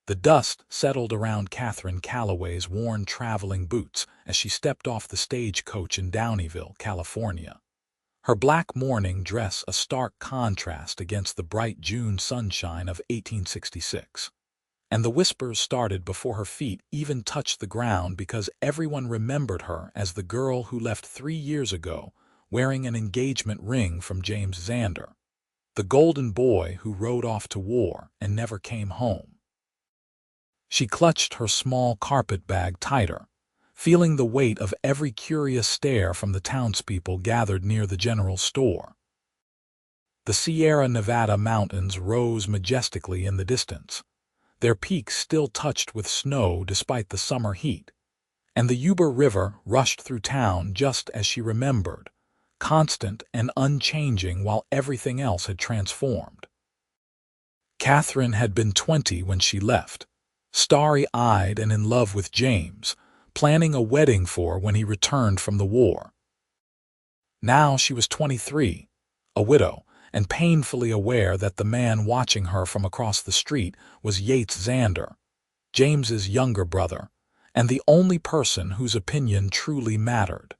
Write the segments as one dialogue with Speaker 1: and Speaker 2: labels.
Speaker 1: The dust settled around Katherine Calloway's worn traveling boots as she stepped off the stagecoach in Downieville, California. Her black mourning dress a stark contrast against the bright June sunshine of 1866. And the whispers started before her feet even touched the ground because everyone remembered her as the girl who left 3 years ago wearing an engagement ring from James Zander, the golden boy who rode off to war and never came home. She clutched her small carpet bag tighter, feeling the weight of every curious stare from the townspeople gathered near the general store. The Sierra Nevada mountains rose majestically in the distance, their peaks still touched with snow despite the summer heat, and the Yuba River rushed through town just as she remembered, constant and unchanging while everything else had transformed. Katherine had been 20 when she left, starry-eyed and in love with James, planning a wedding for when he returned from the war. Now she was 23, a widow, and painfully aware that the man watching her from across the street was Yates Zander, James's younger brother, and the only person whose opinion truly mattered.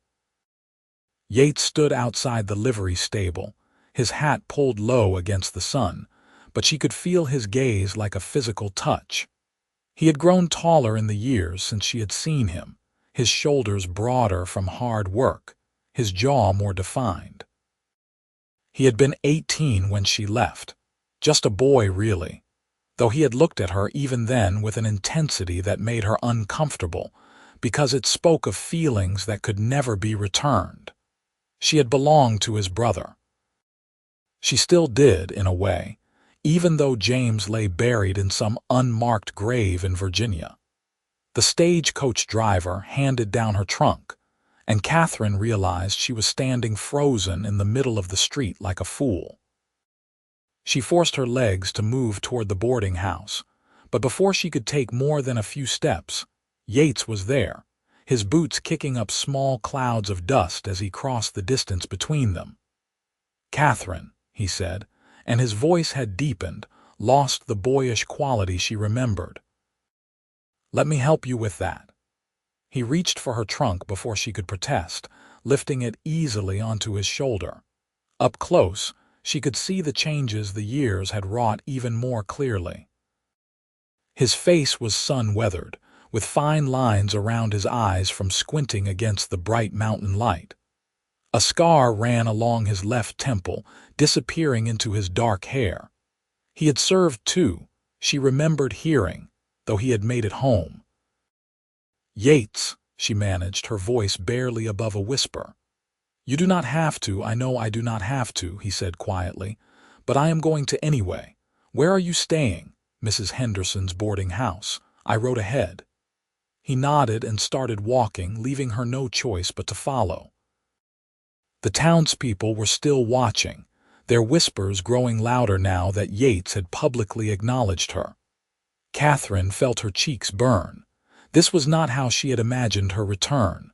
Speaker 1: Yates stood outside the livery stable, his hat pulled low against the sun, but she could feel his gaze like a physical touch. He had grown taller in the years since she had seen him, his shoulders broader from hard work, his jaw more defined. He had been 18 when she left, just a boy really, though he had looked at her even then with an intensity that made her uncomfortable because it spoke of feelings that could never be returned. She had belonged to his brother. She still did, in a way, even though James lay buried in some unmarked grave in Virginia. The stagecoach driver handed down her trunk, and Katherine realized she was standing frozen in the middle of the street like a fool. She forced her legs to move toward the boarding house, but before she could take more than a few steps, Yates was there, his boots kicking up small clouds of dust as he crossed the distance between them. "Katherine," he said, and his voice had deepened, lost the boyish quality she remembered. "Let me help you with that." He reached for her trunk before she could protest, lifting it easily onto his shoulder. Up close, she could see the changes the years had wrought even more clearly. His face was sun-weathered, with fine lines around his eyes from squinting against the bright mountain light. A scar ran along his left temple, disappearing into his dark hair. He had served too, she remembered hearing, though he had made it home. "Yates," she managed, her voice barely above a whisper. "You do not have to, I know I do not have to," he said quietly, "but I am going to anyway. Where are you staying?" "Mrs. Henderson's boarding house. I rode ahead." He nodded and started walking, leaving her no choice but to follow. The townspeople were still watching, their whispers growing louder now that Yates had publicly acknowledged her. Katherine felt her cheeks burn. This was not how she had imagined her return.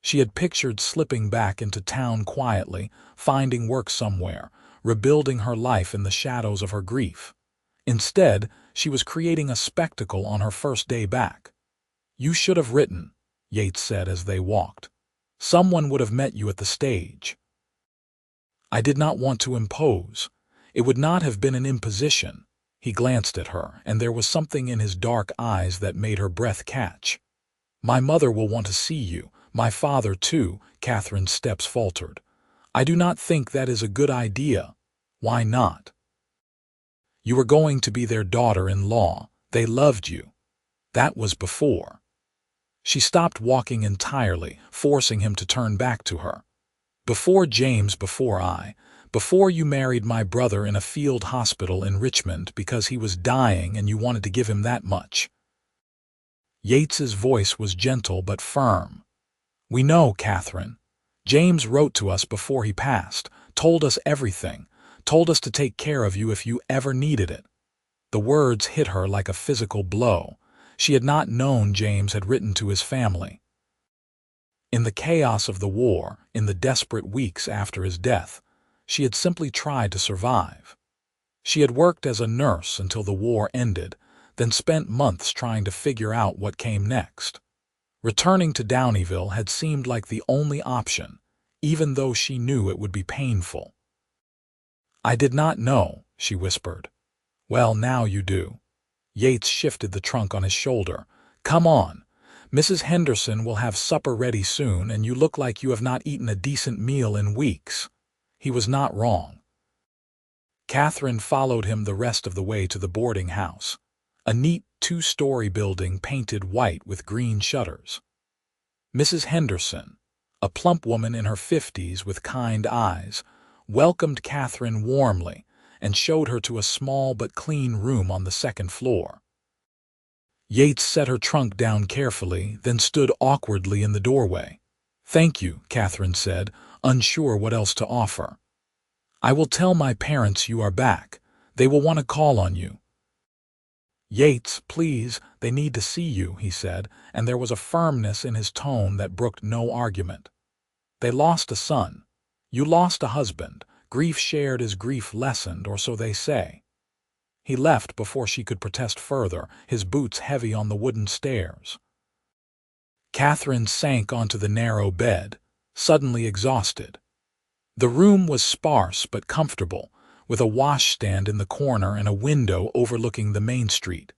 Speaker 1: She had pictured slipping back into town quietly, finding work somewhere, rebuilding her life in the shadows of her grief. Instead, she was creating a spectacle on her first day back. "You should have written," Yates said as they walked. "Someone would have met you at the stage." "I did not want to impose. It would not have been an imposition." He glanced at her, and there was something in his dark eyes that made her breath catch. "My mother will want to see you, my father too," Katherine's steps faltered. "I do not think that is a good idea." "Why not?" "You were going to be their daughter-in-law. They loved you. That was before." She stopped walking entirely, forcing him to turn back to her. "Before James, before you married my brother in a field hospital in Richmond because he was dying and you wanted to give him that much." Yates's voice was gentle but firm. "We know, Katherine. James wrote to us before he passed, told us everything, told us to take care of you if you ever needed it." The words hit her like a physical blow. She had not known James had written to his family. In the chaos of the war, in the desperate weeks after his death, she had simply tried to survive. She had worked as a nurse until the war ended, then spent months trying to figure out what came next. Returning to Downieville had seemed like the only option, even though she knew it would be painful. "I did not know," she whispered. "Well, now you do." Yates shifted the trunk on his shoulder. "Come on. Mrs. Henderson will have supper ready soon, and you look like you have not eaten a decent meal in weeks." He was not wrong. Katherine followed him the rest of the way to the boarding house, a neat two-story building painted white with green shutters. Mrs. Henderson, a plump woman in her 50s with kind eyes, welcomed Katherine warmly and showed her to a small but clean room on the second floor. Yates set her trunk down carefully, then stood awkwardly in the doorway. "Thank you," Katherine said, unsure what else to offer. "I will tell my parents you are back. They will want to call on you." "Yates, please, they need to see you," he said, and there was a firmness in his tone that brooked no argument. "They lost a son. You lost a husband. Grief shared is grief lessened, or so they say." He left before she could protest further, his boots heavy on the wooden stairs. Katherine sank onto the narrow bed, suddenly exhausted. The room was sparse but comfortable, with a washstand in the corner and a window overlooking the main street.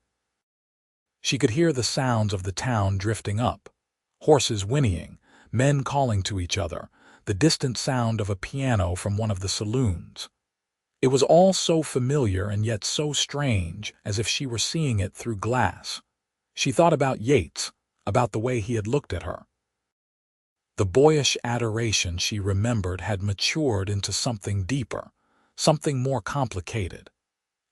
Speaker 1: She could hear the sounds of the town drifting up, horses whinnying, men calling to each other, the distant sound of a piano from one of the saloons. It was all so familiar and yet so strange, as if she were seeing it through glass. She thought about Yates, about the way he had looked at her. The boyish adoration she remembered had matured into something deeper, something more complicated.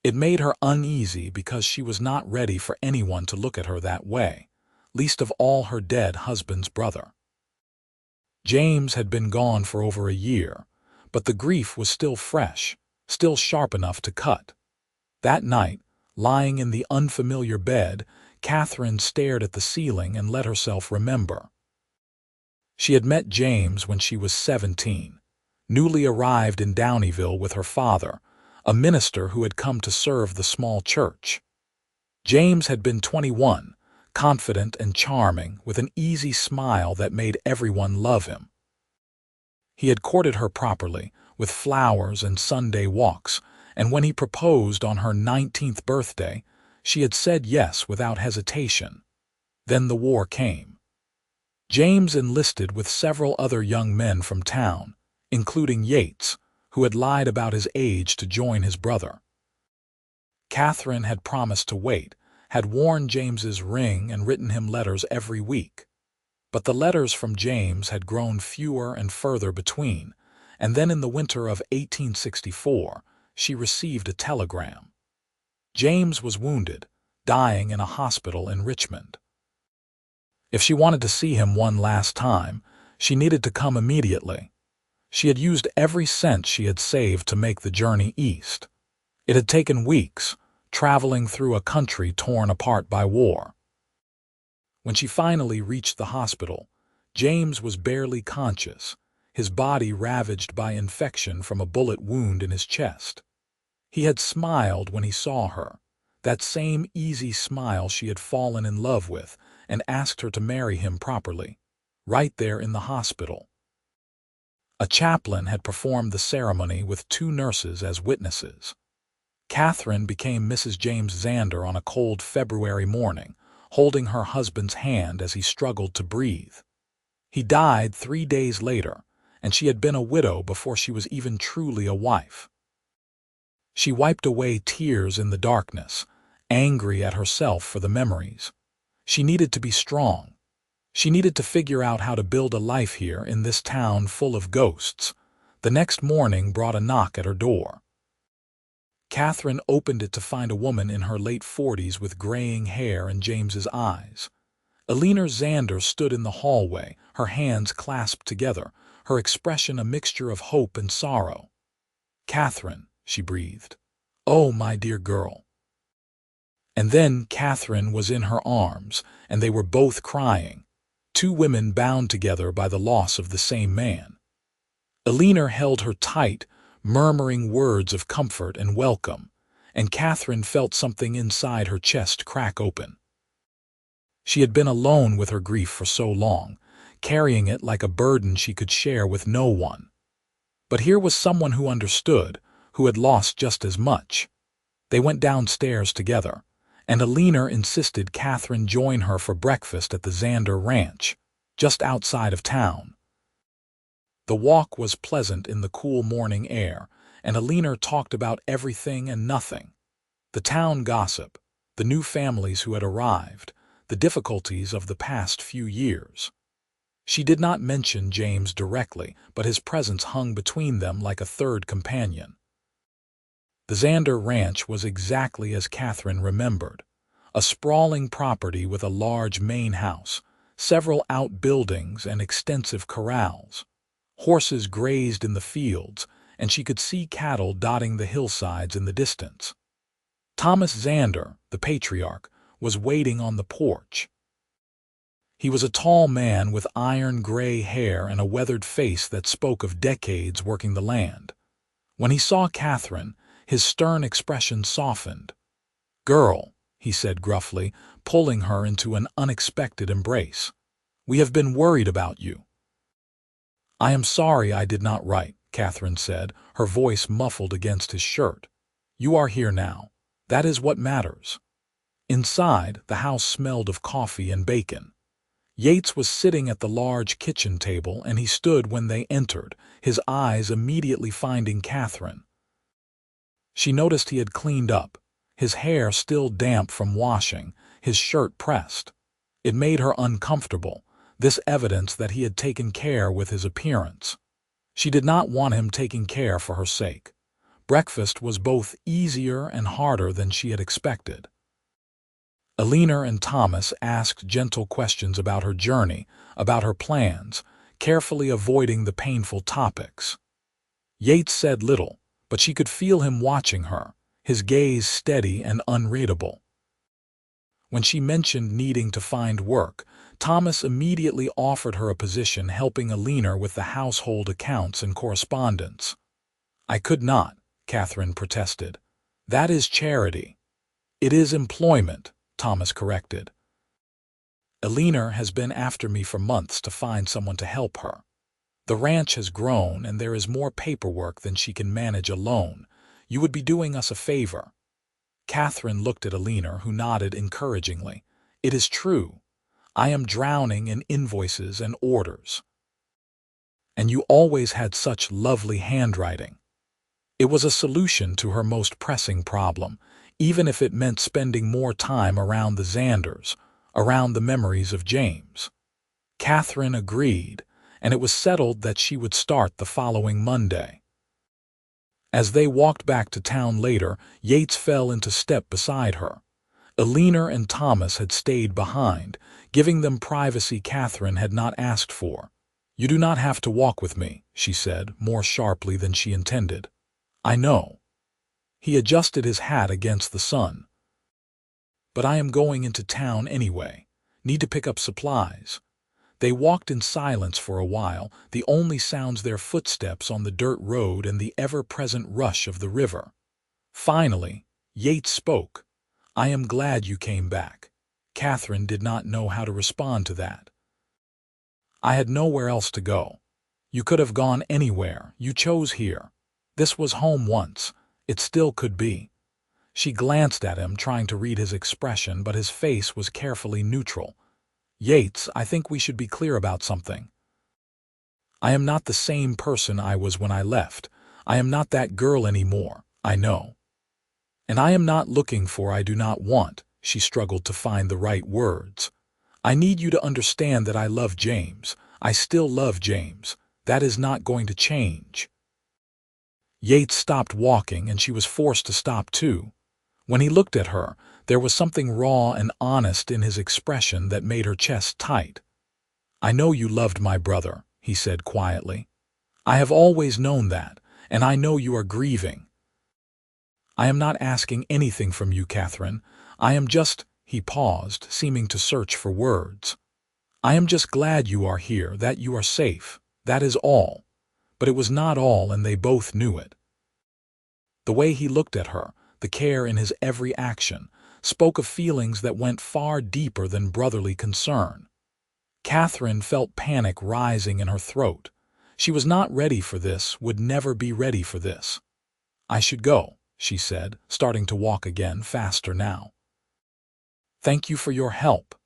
Speaker 1: It made her uneasy because she was not ready for anyone to look at her that way, least of all her dead husband's brother. James had been gone for over a year, but the grief was still fresh, still sharp enough to cut. That night, lying in the unfamiliar bed, Katherine stared at the ceiling and let herself remember. She had met James when she was 17, newly arrived in Downieville with her father, a minister who had come to serve the small church. James had been 21, confident and charming, with an easy smile that made everyone love him. He had courted her properly, with flowers and Sunday walks, and when he proposed on her 19th birthday, she had said yes without hesitation. Then the war came. James enlisted with several other young men from town, including Yates, who had lied about his age to join his brother. Katherine had promised to wait, had worn James's ring and written him letters every week. But the letters from James had grown fewer and further between, and then in the winter of 1864, she received a telegram. James was wounded, dying in a hospital in Richmond. If she wanted to see him one last time, she needed to come immediately. She had used every cent she had saved to make the journey east. It had taken weeks, traveling through a country torn apart by war. When she finally reached the hospital, James was barely conscious, his body ravaged by infection from a bullet wound in his chest. He had smiled when he saw her, that same easy smile she had fallen in love with, and asked her to marry him properly, right there in the hospital. A chaplain had performed the ceremony with 2 nurses as witnesses. Katherine became Mrs. James Zander on a cold February morning, holding her husband's hand as he struggled to breathe. He died 3 days later, and she had been a widow before she was even truly a wife. She wiped away tears in the darkness, angry at herself for the memories. She needed to be strong. She needed to figure out how to build a life here in this town full of ghosts. The next morning brought a knock at her door. Katherine opened it to find a woman in her late 40s with graying hair and James's eyes. Eleanor Zander stood in the hallway, her hands clasped together, her expression a mixture of hope and sorrow. "Katherine," she breathed. "Oh, my dear girl." And then Katherine was in her arms, and they were both crying, 2 women bound together by the loss of the same man. Eleanor held her tight, murmuring words of comfort and welcome, and Katherine felt something inside her chest crack open. She had been alone with her grief for so long, carrying it like a burden she could share with no one. But here was someone who understood, who had lost just as much. They went downstairs together, and Alina insisted Katherine join her for breakfast at the Xander Ranch, just outside of town. The walk was pleasant in the cool morning air, and Alina talked about everything and nothing. The town gossip, the new families who had arrived, the difficulties of the past few years. She did not mention James directly, but his presence hung between them like a third companion. The Xander Ranch was exactly as Katherine remembered, a sprawling property with a large main house, several outbuildings, and extensive corrals. Horses grazed in the fields, and she could see cattle dotting the hillsides in the distance. Thomas Xander, the patriarch, was waiting on the porch. He was a tall man with iron-gray hair and a weathered face that spoke of decades working the land. When he saw Katherine, his stern expression softened. "Girl," he said gruffly, pulling her into an unexpected embrace. "We have been worried about you." "I am sorry I did not write," Katherine said, her voice muffled against his shirt. "You are here now. That is what matters." Inside, the house smelled of coffee and bacon. Yates was sitting at the large kitchen table, and he stood when they entered, his eyes immediately finding Katherine. She noticed he had cleaned up, his hair still damp from washing, his shirt pressed. It made her uncomfortable, this evidence that he had taken care with his appearance. She did not want him taking care for her sake. Breakfast was both easier and harder than she had expected. Alina and Thomas asked gentle questions about her journey, about her plans, carefully avoiding the painful topics. Yates said little, but she could feel him watching her, his gaze steady and unreadable. When she mentioned needing to find work, Thomas immediately offered her a position helping Alina with the household accounts and correspondence. "I could not," Katherine protested. "That is charity." "It is employment," Thomas corrected. "Alina has been after me for months to find someone to help her. The ranch has grown, and there is more paperwork than she can manage alone. You would be doing us a favor." Katherine looked at Alina, who nodded encouragingly. "It is true. I am drowning in invoices and orders." "And you always had such lovely handwriting." It was a solution to her most pressing problem, even if it meant spending more time around the Xanders, around the memories of James. Katherine agreed, and it was settled that she would start the following Monday. As they walked back to town later, Yates fell into step beside her. Alina and Thomas had stayed behind, giving them privacy Katherine had not asked for. "You do not have to walk with me," she said, more sharply than she intended. "I know." He adjusted his hat against the sun. "But I am going into town anyway. Need to pick up supplies." They walked in silence for a while, the only sounds their footsteps on the dirt road and the ever-present rush of the river. Finally, Yates spoke. "I am glad you came back." Katherine did not know how to respond to that. "I had nowhere else to go. You could have gone anywhere. You chose here. This was home once. It still could be." She glanced at him, trying to read his expression, but his face was carefully neutral. "Yates, I think we should be clear about something. I am not the same person I was when I left. I am not that girl anymore, I know. And I am not looking for, I do not want." She struggled to find the right words. "I need you to understand that I love James. I still love James. That is not going to change." Yates stopped walking, and she was forced to stop too. When he looked at her, there was something raw and honest in his expression that made her chest tight. "I know you loved my brother," he said quietly. "I have always known that, and I know you are grieving. I am not asking anything from you, Katherine. I am just—" He paused, seeming to search for words. "I am just glad you are here, that you are safe. That is all." But it was not all, and they both knew it. The way he looked at her, the care in his every action, spoke of feelings that went far deeper than brotherly concern. Katherine felt panic rising in her throat. She was not ready for this, would never be ready for this. "I should go," she said, starting to walk again, faster now. "Thank you for your help."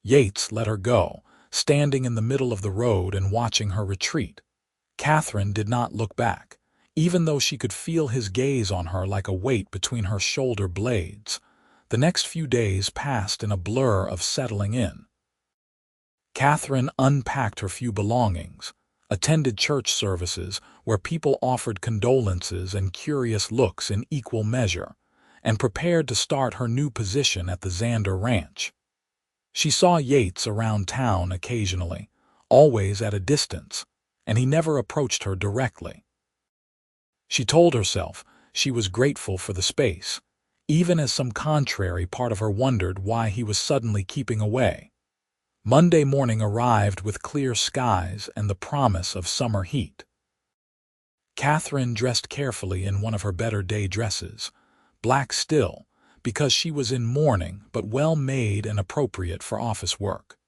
Speaker 1: Yates let her go, standing in the middle of the road and watching her retreat. Katherine did not look back, even though she could feel his gaze on her like a weight between her shoulder blades. The next few days passed in a blur of settling in. Katherine unpacked her few belongings, attended church services where people offered condolences and curious looks in equal measure, and prepared to start her new position at the Xander Ranch. She saw Yates around town occasionally, always at a distance, and he never approached her directly. She told herself she was grateful for the space, even as some contrary part of her wondered why he was suddenly keeping away. Monday morning arrived with clear skies and the promise of summer heat. Katherine dressed carefully in one of her better day dresses, black still, because she was in mourning but well made and appropriate for office work.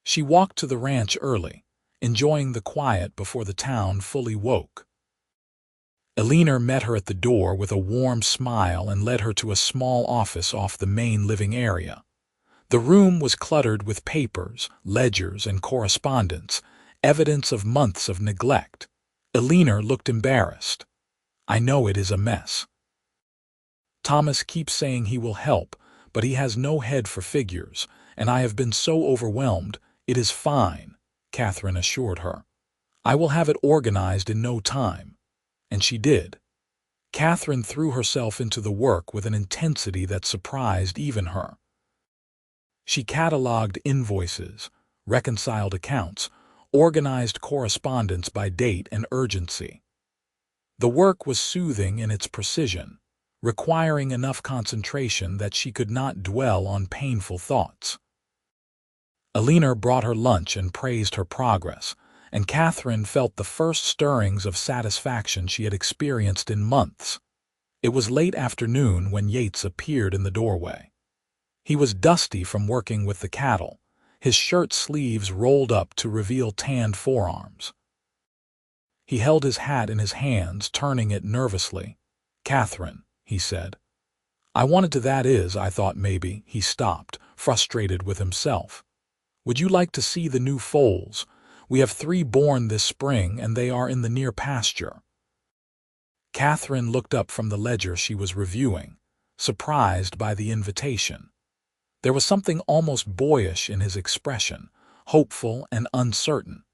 Speaker 1: She walked to the ranch early, enjoying the quiet before the town fully woke. Eleanor met her at the door with a warm smile and led her to a small office off the main living area. The room was cluttered with papers, ledgers, and correspondence, evidence of months of neglect. Eleanor looked embarrassed. "I know it is a mess. Thomas keeps saying he will help, but he has no head for figures, and I have been so overwhelmed. It is fine," Katherine assured her. "I will have it organized in no time." And she did. Katherine threw herself into the work with an intensity that surprised even her. She cataloged invoices, reconciled accounts, organized correspondence by date and urgency. The work was soothing in its precision, requiring enough concentration that she could not dwell on painful thoughts. Eleanor brought her lunch and praised her progress, and Katherine felt the first stirrings of satisfaction she had experienced in months. It was late afternoon when Yates appeared in the doorway. He was dusty from working with the cattle, his shirt sleeves rolled up to reveal tanned forearms. He held his hat in his hands, turning it nervously. "Katherine," he said. "I wanted to, that is, I thought maybe," he stopped, frustrated with himself. "Would you like to see the new foals? We have 3 born this spring, and they are in the near pasture." Katherine looked up from the ledger she was reviewing, surprised by the invitation. There was something almost boyish in his expression, hopeful and uncertain.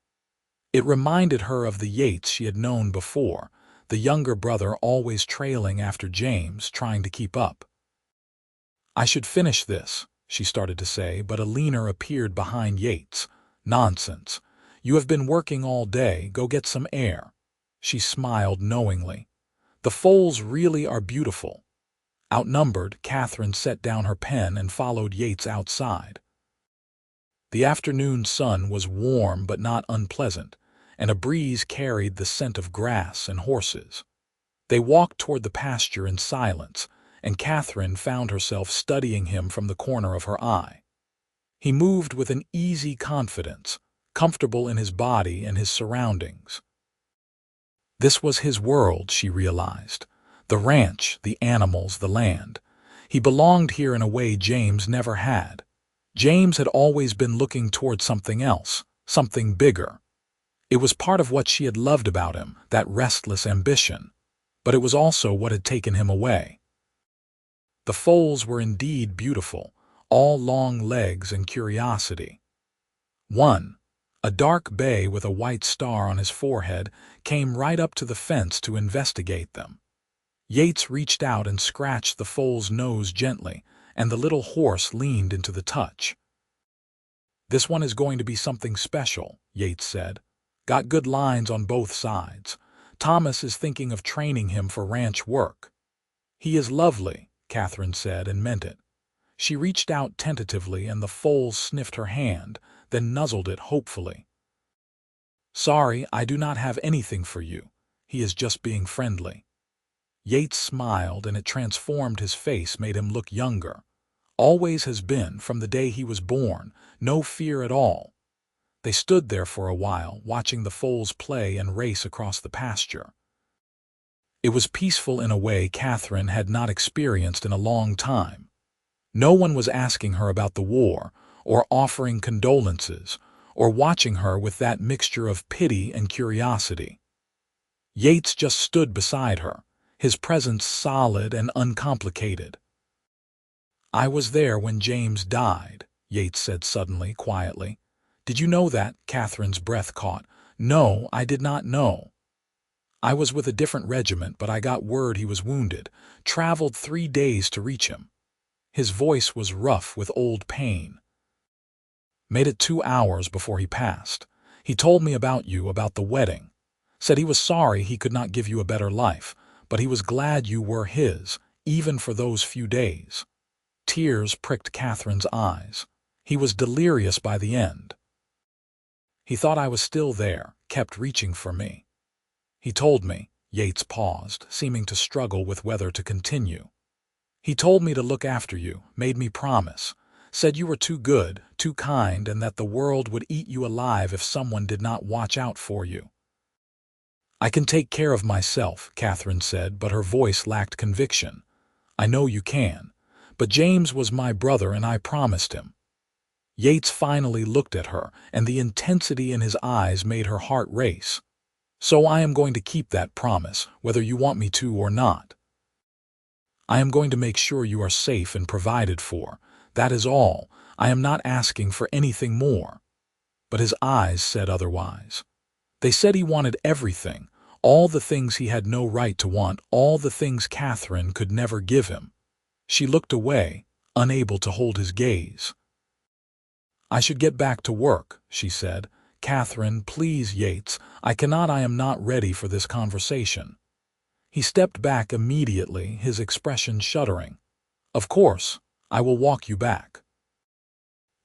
Speaker 1: It reminded her of the Yates she had known before, the younger brother always trailing after James, trying to keep up. "I should finish this," she started to say, but Eleanor appeared behind Yates. "Nonsense. You have been working all day. Go get some air." She smiled knowingly. "The foals really are beautiful." Outnumbered, Katherine set down her pen and followed Yates outside. The afternoon sun was warm but not unpleasant, and a breeze carried the scent of grass and horses. They walked toward the pasture in silence, and Katherine found herself studying him from the corner of her eye. He moved with an easy confidence, comfortable in his body and his surroundings. This was his world, she realized. The ranch, the animals, the land. He belonged here in a way James never had. James had always been looking toward something else, something bigger. It was part of what she had loved about him, that restless ambition. But it was also what had taken him away. The foals were indeed beautiful, all long legs and curiosity. One, a dark bay with a white star on his forehead, came right up to the fence to investigate them. Yates reached out and scratched the foal's nose gently, and the little horse leaned into the touch. "This one is going to be something special," Yates said. "Got good lines on both sides. Thomas is thinking of training him for ranch work." "He is lovely," Katherine said, and meant it. She reached out tentatively, and the foal sniffed her hand, then nuzzled it hopefully. "Sorry, I do not have anything for you. He is just being friendly." Yates smiled, and it transformed his face, made him look younger. Always has been, from the day he was born, no fear at all. They stood there for a while, watching the foals play and race across the pasture. It was peaceful in a way Katherine had not experienced in a long time. No one was asking her about the war, or offering condolences, or watching her with that mixture of pity and curiosity. Yates just stood beside her, his presence solid and uncomplicated. "I was there when James died," Yates said suddenly, quietly. "Did you know that?" Katherine's breath caught. "No, I did not know. I was with a different regiment, but I got word he was wounded. Traveled 3 days to reach him." His voice was rough with old pain. "Made it 2 hours before he passed. He told me about you, about the wedding. Said he was sorry he could not give you a better life, but he was glad you were his, even for those few days." Tears pricked Katherine's eyes. "He was delirious by the end. He thought I was still there, kept reaching for me. He told me," Yates paused, seeming to struggle with whether to continue. "He told me to look after you, made me promise. Said you were too good, too kind, and that the world would eat you alive if someone did not watch out for you." "I can take care of myself," Katherine said, but her voice lacked conviction. "I know you can. But James was my brother, and I promised him." Yates finally looked at her, and the intensity in his eyes made her heart race. "So I am going to keep that promise, whether you want me to or not. I am going to make sure you are safe and provided for. That is all. I am not asking for anything more." But his eyes said otherwise. They said he wanted everything, all the things he had no right to want, all the things Katherine could never give him. She looked away, unable to hold his gaze. "I should get back to work," she said. "Katherine, please, Yates, I am not ready for this conversation." He stepped back immediately, his expression shuddering. "Of course, I will walk you back."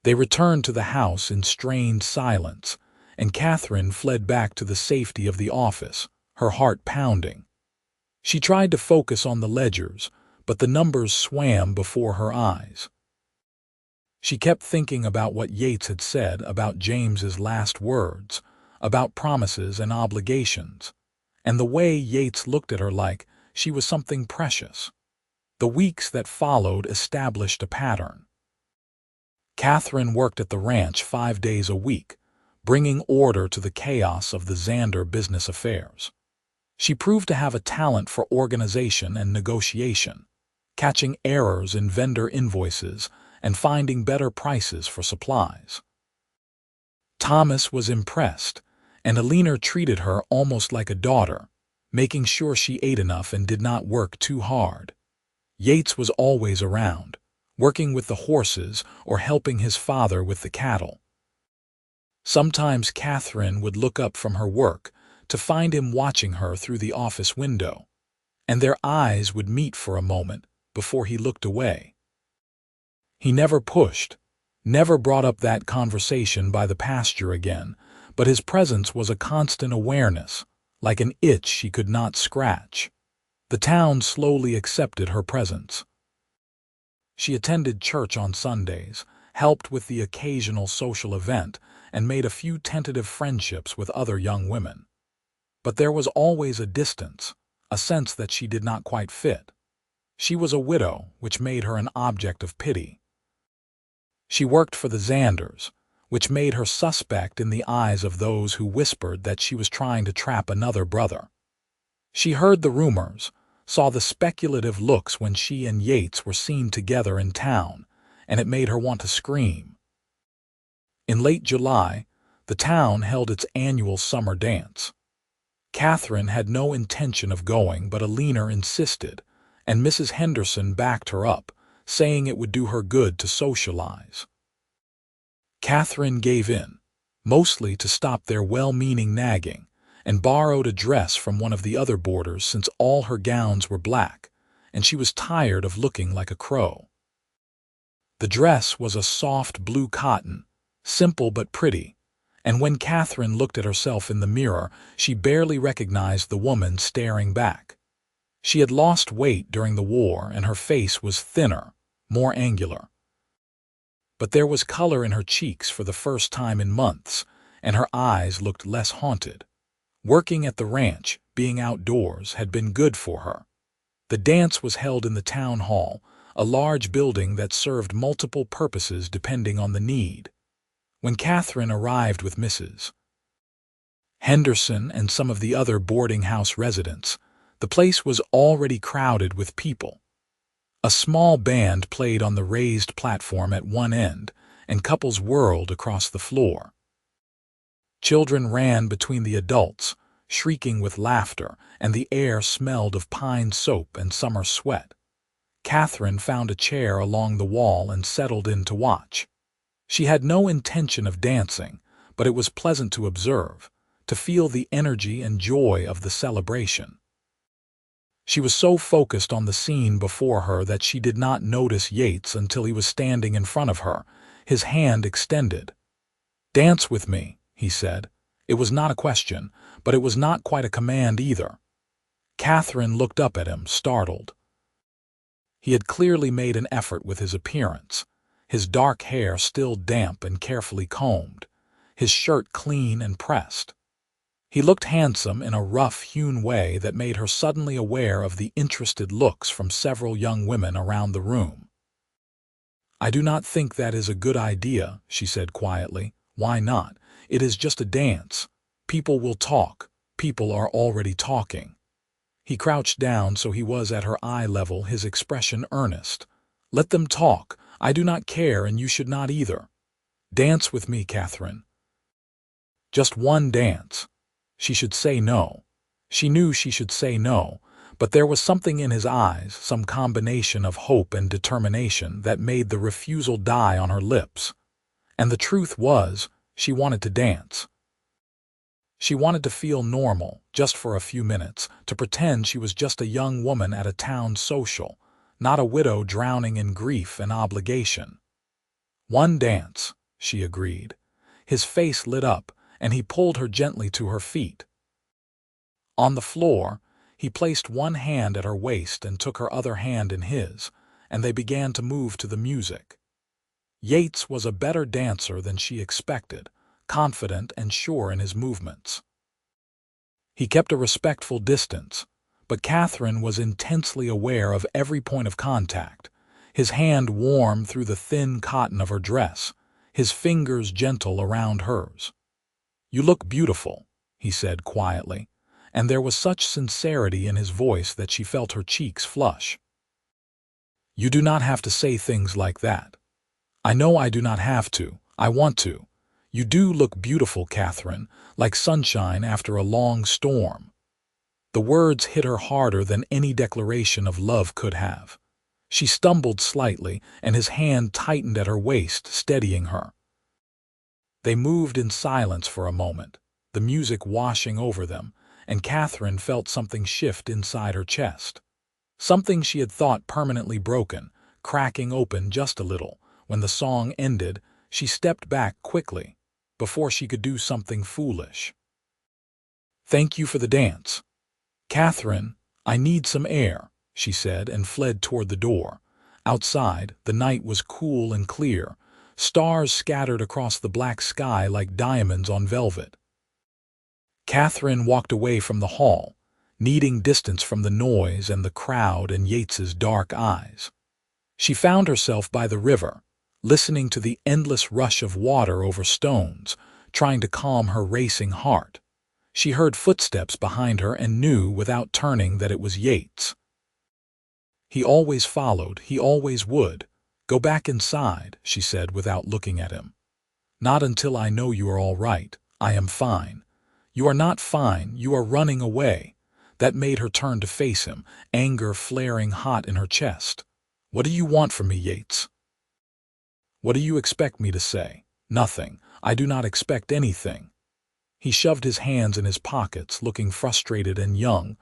Speaker 1: They returned to the house in strained silence, and Katherine fled back to the safety of the office, her heart pounding. She tried to focus on the ledgers, but the numbers swam before her eyes. She kept thinking about what Yates had said, about James's last words, about promises and obligations, and the way Yates looked at her like she was something precious. The weeks that followed established a pattern. Katherine worked at the ranch 5 days a week, bringing order to the chaos of the Xander business affairs. She proved to have a talent for organization and negotiation, catching errors in vendor invoices and finding better prices for supplies. Thomas was impressed, and Alina treated her almost like a daughter, making sure she ate enough and did not work too hard. Yates was always around, working with the horses or helping his father with the cattle. Sometimes Katherine would look up from her work to find him watching her through the office window, and their eyes would meet for a moment before he looked away. He never pushed, never brought up that conversation by the pasture again, but his presence was a constant awareness, like an itch she could not scratch. The town slowly accepted her presence. She attended church on Sundays, helped with the occasional social event, and made a few tentative friendships with other young women. But there was always a distance, a sense that she did not quite fit. She was a widow, which made her an object of pity. She worked for the Xanders, which made her suspect in the eyes of those who whispered that she was trying to trap another brother. She heard the rumors, saw the speculative looks when she and Yates were seen together in town, and it made her want to scream. In late July, the town held its annual summer dance. Katherine had no intention of going, but Alina insisted, and Mrs. Henderson backed her up, saying it would do her good to socialize. Katherine gave in, mostly to stop their well-meaning nagging, and borrowed a dress from one of the other boarders since all her gowns were black, and she was tired of looking like a crow. The dress was a soft blue cotton, simple but pretty, and when Katherine looked at herself in the mirror, she barely recognized the woman staring back. She had lost weight during the war and her face was thinner, more angular. But there was color in her cheeks for the first time in months, and her eyes looked less haunted. Working at the ranch, being outdoors, had been good for her. The dance was held in the town hall, a large building that served multiple purposes depending on the need. When Katherine arrived with Mrs. Henderson and some of the other boarding house residents, the place was already crowded with people. A small band played on the raised platform at one end, and couples whirled across the floor. Children ran between the adults, shrieking with laughter, and the air smelled of pine soap and summer sweat. Katherine found a chair along the wall and settled in to watch. She had no intention of dancing, but it was pleasant to observe, to feel the energy and joy of the celebration. She was so focused on the scene before her that she did not notice Yates until he was standing in front of her, his hand extended. "Dance with me," he said. It was not a question, but it was not quite a command either. Katherine looked up at him, startled. He had clearly made an effort with his appearance, his dark hair still damp and carefully combed, his shirt clean and pressed. He looked handsome in a rough-hewn way that made her suddenly aware of the interested looks from several young women around the room. "I do not think that is a good idea," she said quietly. "Why not? It is just a dance. People will talk. People are already talking." He crouched down so he was at her eye level, his expression earnest. "Let them talk. I do not care, and you should not either. Dance with me, Katherine. Just one dance." She should say no. She knew she should say no, but there was something in his eyes, some combination of hope and determination that made the refusal die on her lips. And the truth was, she wanted to dance. She wanted to feel normal, just for a few minutes, to pretend she was just a young woman at a town social, not a widow drowning in grief and obligation. "One dance," she agreed. His face lit up, and he pulled her gently to her feet. On the floor, he placed one hand at her waist and took her other hand in his, and they began to move to the music. Yates was a better dancer than she expected, confident and sure in his movements. He kept a respectful distance, but Katherine was intensely aware of every point of contact, his hand warm through the thin cotton of her dress, his fingers gentle around hers. "You look beautiful," he said quietly, and there was such sincerity in his voice that she felt her cheeks flush. "You do not have to say things like that." "I know I do not have to. I want to. You do look beautiful, Katherine, like sunshine after a long storm." The words hit her harder than any declaration of love could have. She stumbled slightly, and his hand tightened at her waist, steadying her. They moved in silence for a moment, the music washing over them, and Katherine felt something shift inside her chest. Something she had thought permanently broken, cracking open just a little. When the song ended, she stepped back quickly, before she could do something foolish. "Thank you for the dance. Katherine, I need some air," she said, and fled toward the door. Outside, the night was cool and clear, stars scattered across the black sky like diamonds on velvet. Katherine walked away from the hall, needing distance from the noise and the crowd and Yates's dark eyes. She found herself by the river, listening to the endless rush of water over stones, trying to calm her racing heart. She heard footsteps behind her and knew without turning that it was Yates. He always followed, he always would. "Go back inside," she said without looking at him. "Not until I know you are all right. I am fine." "You are not fine, you are running away." That made her turn to face him, anger flaring hot in her chest. "What do you want from me, Yates? What do you expect me to say?" "Nothing. I do not expect anything." He shoved his hands in his pockets, looking frustrated and young.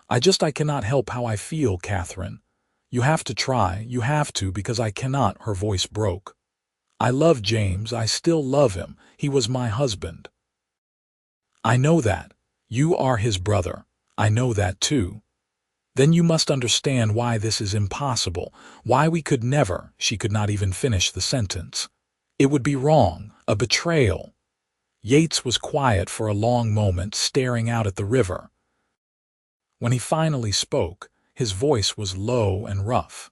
Speaker 1: I cannot help how I feel, Katherine. You have to try, you have to, because I cannot." Her voice broke. "I love James, I still love him. He was my husband." "I know that. You are his brother. I know that too." Then you must understand why this is impossible, why we could never, she could not even finish the sentence. It would be wrong, a betrayal. Yates was quiet for a long moment, staring out at the river. When he finally spoke, his voice was low and rough.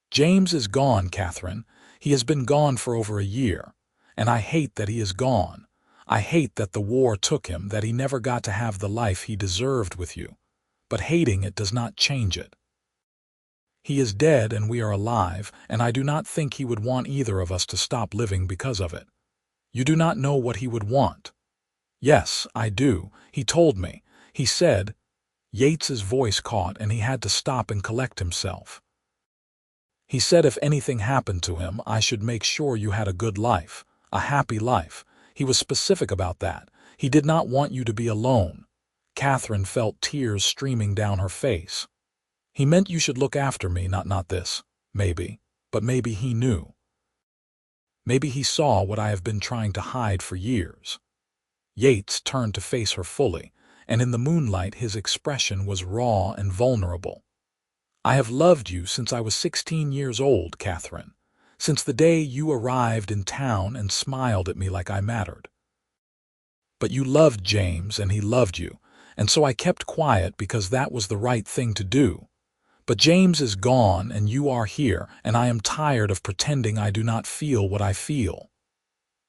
Speaker 1: James is gone, Katherine. He has been gone for over a year, and I hate that he is gone. I hate that the war took him, that he never got to have the life he deserved with you. But hating it does not change it. He is dead and we are alive, and I do not think he would want either of us to stop living because of it. You do not know what he would want. Yes, I do. He told me. He said. Yates's voice caught and he had to stop and collect himself. He said if anything happened to him, I should make sure you had a good life, a happy life. He was specific about that. He did not want you to be alone. Katherine felt tears streaming down her face. He meant you should look after me, not this. Maybe. But maybe he knew. Maybe he saw what I have been trying to hide for years. Yates turned to face her fully, and in the moonlight his expression was raw and vulnerable. I have loved you since I was 16 years old, Katherine. Since the day you arrived in town and smiled at me like I mattered. But you loved James and he loved you, and so I kept quiet because that was the right thing to do. But James is gone and you are here, and I am tired of pretending I do not feel what I feel.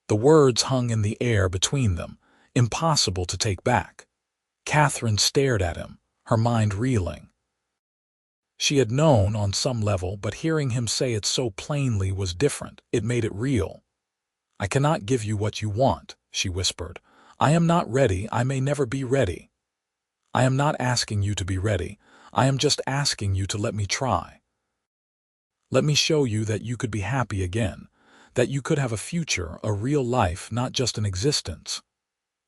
Speaker 1: The words hung in the air between them, impossible to take back. Katherine stared at him, her mind reeling. She had known on some level, but hearing him say it so plainly was different. It made it real. I cannot give you what you want, she whispered. I am not ready. I may never be ready. I am not asking you to be ready. I am just asking you to let me try. Let me show you that you could be happy again, that you could have a future, a real life, not just an existence.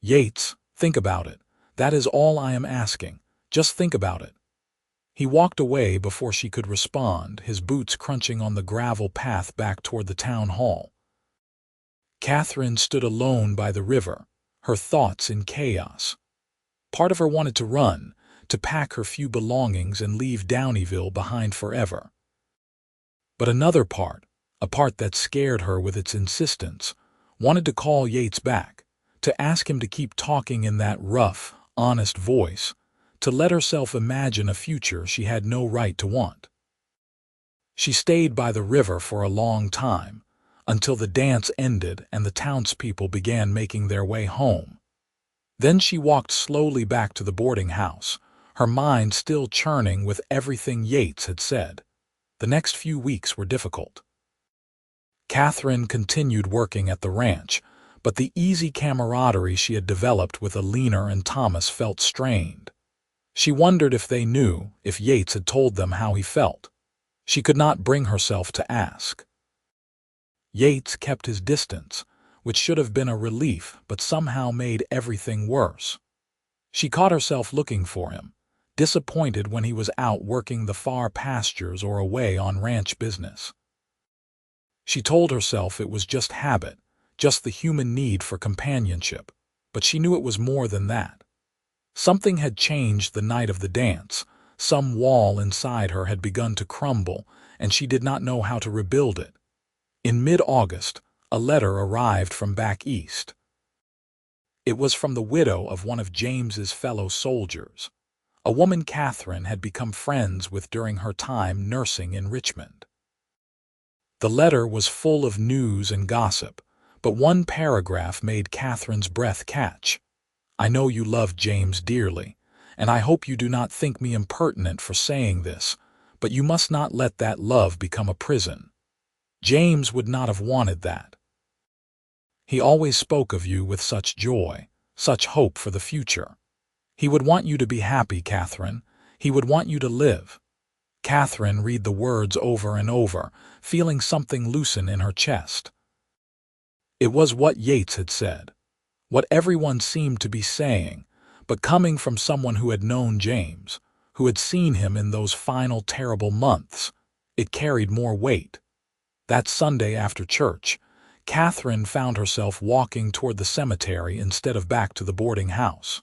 Speaker 1: Yates, think about it. That is all I am asking. Just think about it. He walked away before she could respond, his boots crunching on the gravel path back toward the town hall. Katherine stood alone by the river, her thoughts in chaos. Part of her wanted to run, to pack her few belongings and leave Downieville behind forever. But another part, a part that scared her with its insistence, wanted to call Yates back, to ask him to keep talking in that rough, honest voice, to let herself imagine a future she had no right to want. She stayed by the river for a long time, until the dance ended and the townspeople began making their way home. Then she walked slowly back to the boarding house, her mind still churning with everything Yates had said. The next few weeks were difficult. Katherine continued working at the ranch, but the easy camaraderie she had developed with Alina and Thomas felt strained. She wondered if they knew, if Yates had told them how he felt. She could not bring herself to ask. Yates kept his distance, which should have been a relief but somehow made everything worse. She caught herself looking for him, disappointed when he was out working the far pastures or away on ranch business. She told herself it was just habit, just the human need for companionship, but she knew it was more than that. Something had changed the night of the dance. Some wall inside her had begun to crumble, and she did not know how to rebuild it. In mid-August, a letter arrived from back east. It was from the widow of one of James's fellow soldiers, a woman Katherine had become friends with during her time nursing in Richmond. The letter was full of news and gossip, but one paragraph made Katherine's breath catch. I know you love James dearly, and I hope you do not think me impertinent for saying this, but you must not let that love become a prison. James would not have wanted that. He always spoke of you with such joy, such hope for the future. He would want you to be happy, Katherine. He would want you to live. Katherine read the words over and over, feeling something loosen in her chest. It was what Yates had said, what everyone seemed to be saying, but coming from someone who had known James, who had seen him in those final terrible months, it carried more weight. That Sunday after church, Katherine found herself walking toward the cemetery instead of back to the boarding house.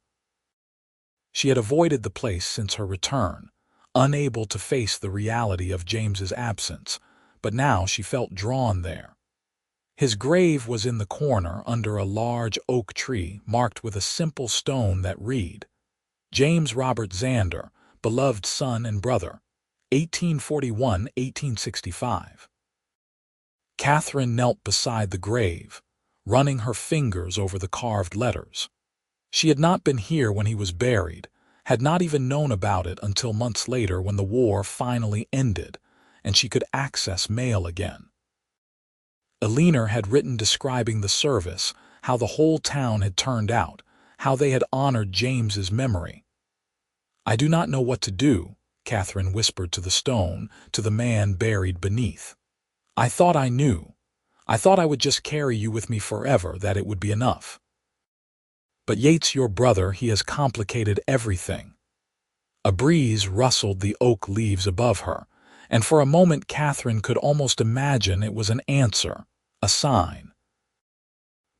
Speaker 1: She had avoided the place since her return, unable to face the reality of James's absence, but now she felt drawn there. His grave was in the corner under a large oak tree marked with a simple stone that read, James Robert Zander, beloved son and brother, 1841–1865. Katherine knelt beside the grave, running her fingers over the carved letters. She had not been here when he was buried, had not even known about it until months later when the war finally ended and she could access mail again. Eleanor had written describing the service, how the whole town had turned out, how they had honored James's memory. "I do not know what to do," Katherine whispered to the stone, to the man buried beneath. "I thought I knew. I thought I would just carry you with me forever, that it would be enough. But Yates, your brother, he has complicated everything." A breeze rustled the oak leaves above her, and for a moment Katherine could almost imagine it was an answer, a sign.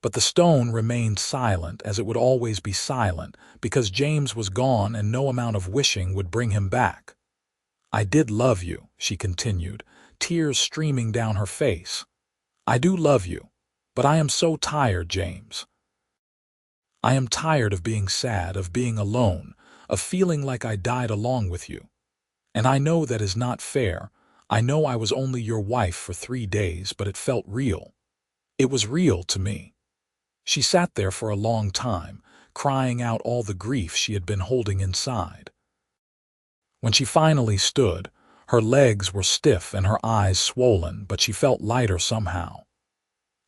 Speaker 1: But the stone remained silent, as it would always be silent, because James was gone and no amount of wishing would bring him back. "I did love you," she continued, tears streaming down her face. "I do love you, but I am so tired, James. I am tired of being sad, of being alone, of feeling like I died along with you. And I know that is not fair. I know I was only your wife for 3 days, but it felt real. It was real to me." She sat there for a long time, crying out all the grief she had been holding inside. When she finally stood, her legs were stiff and her eyes swollen, but she felt lighter somehow.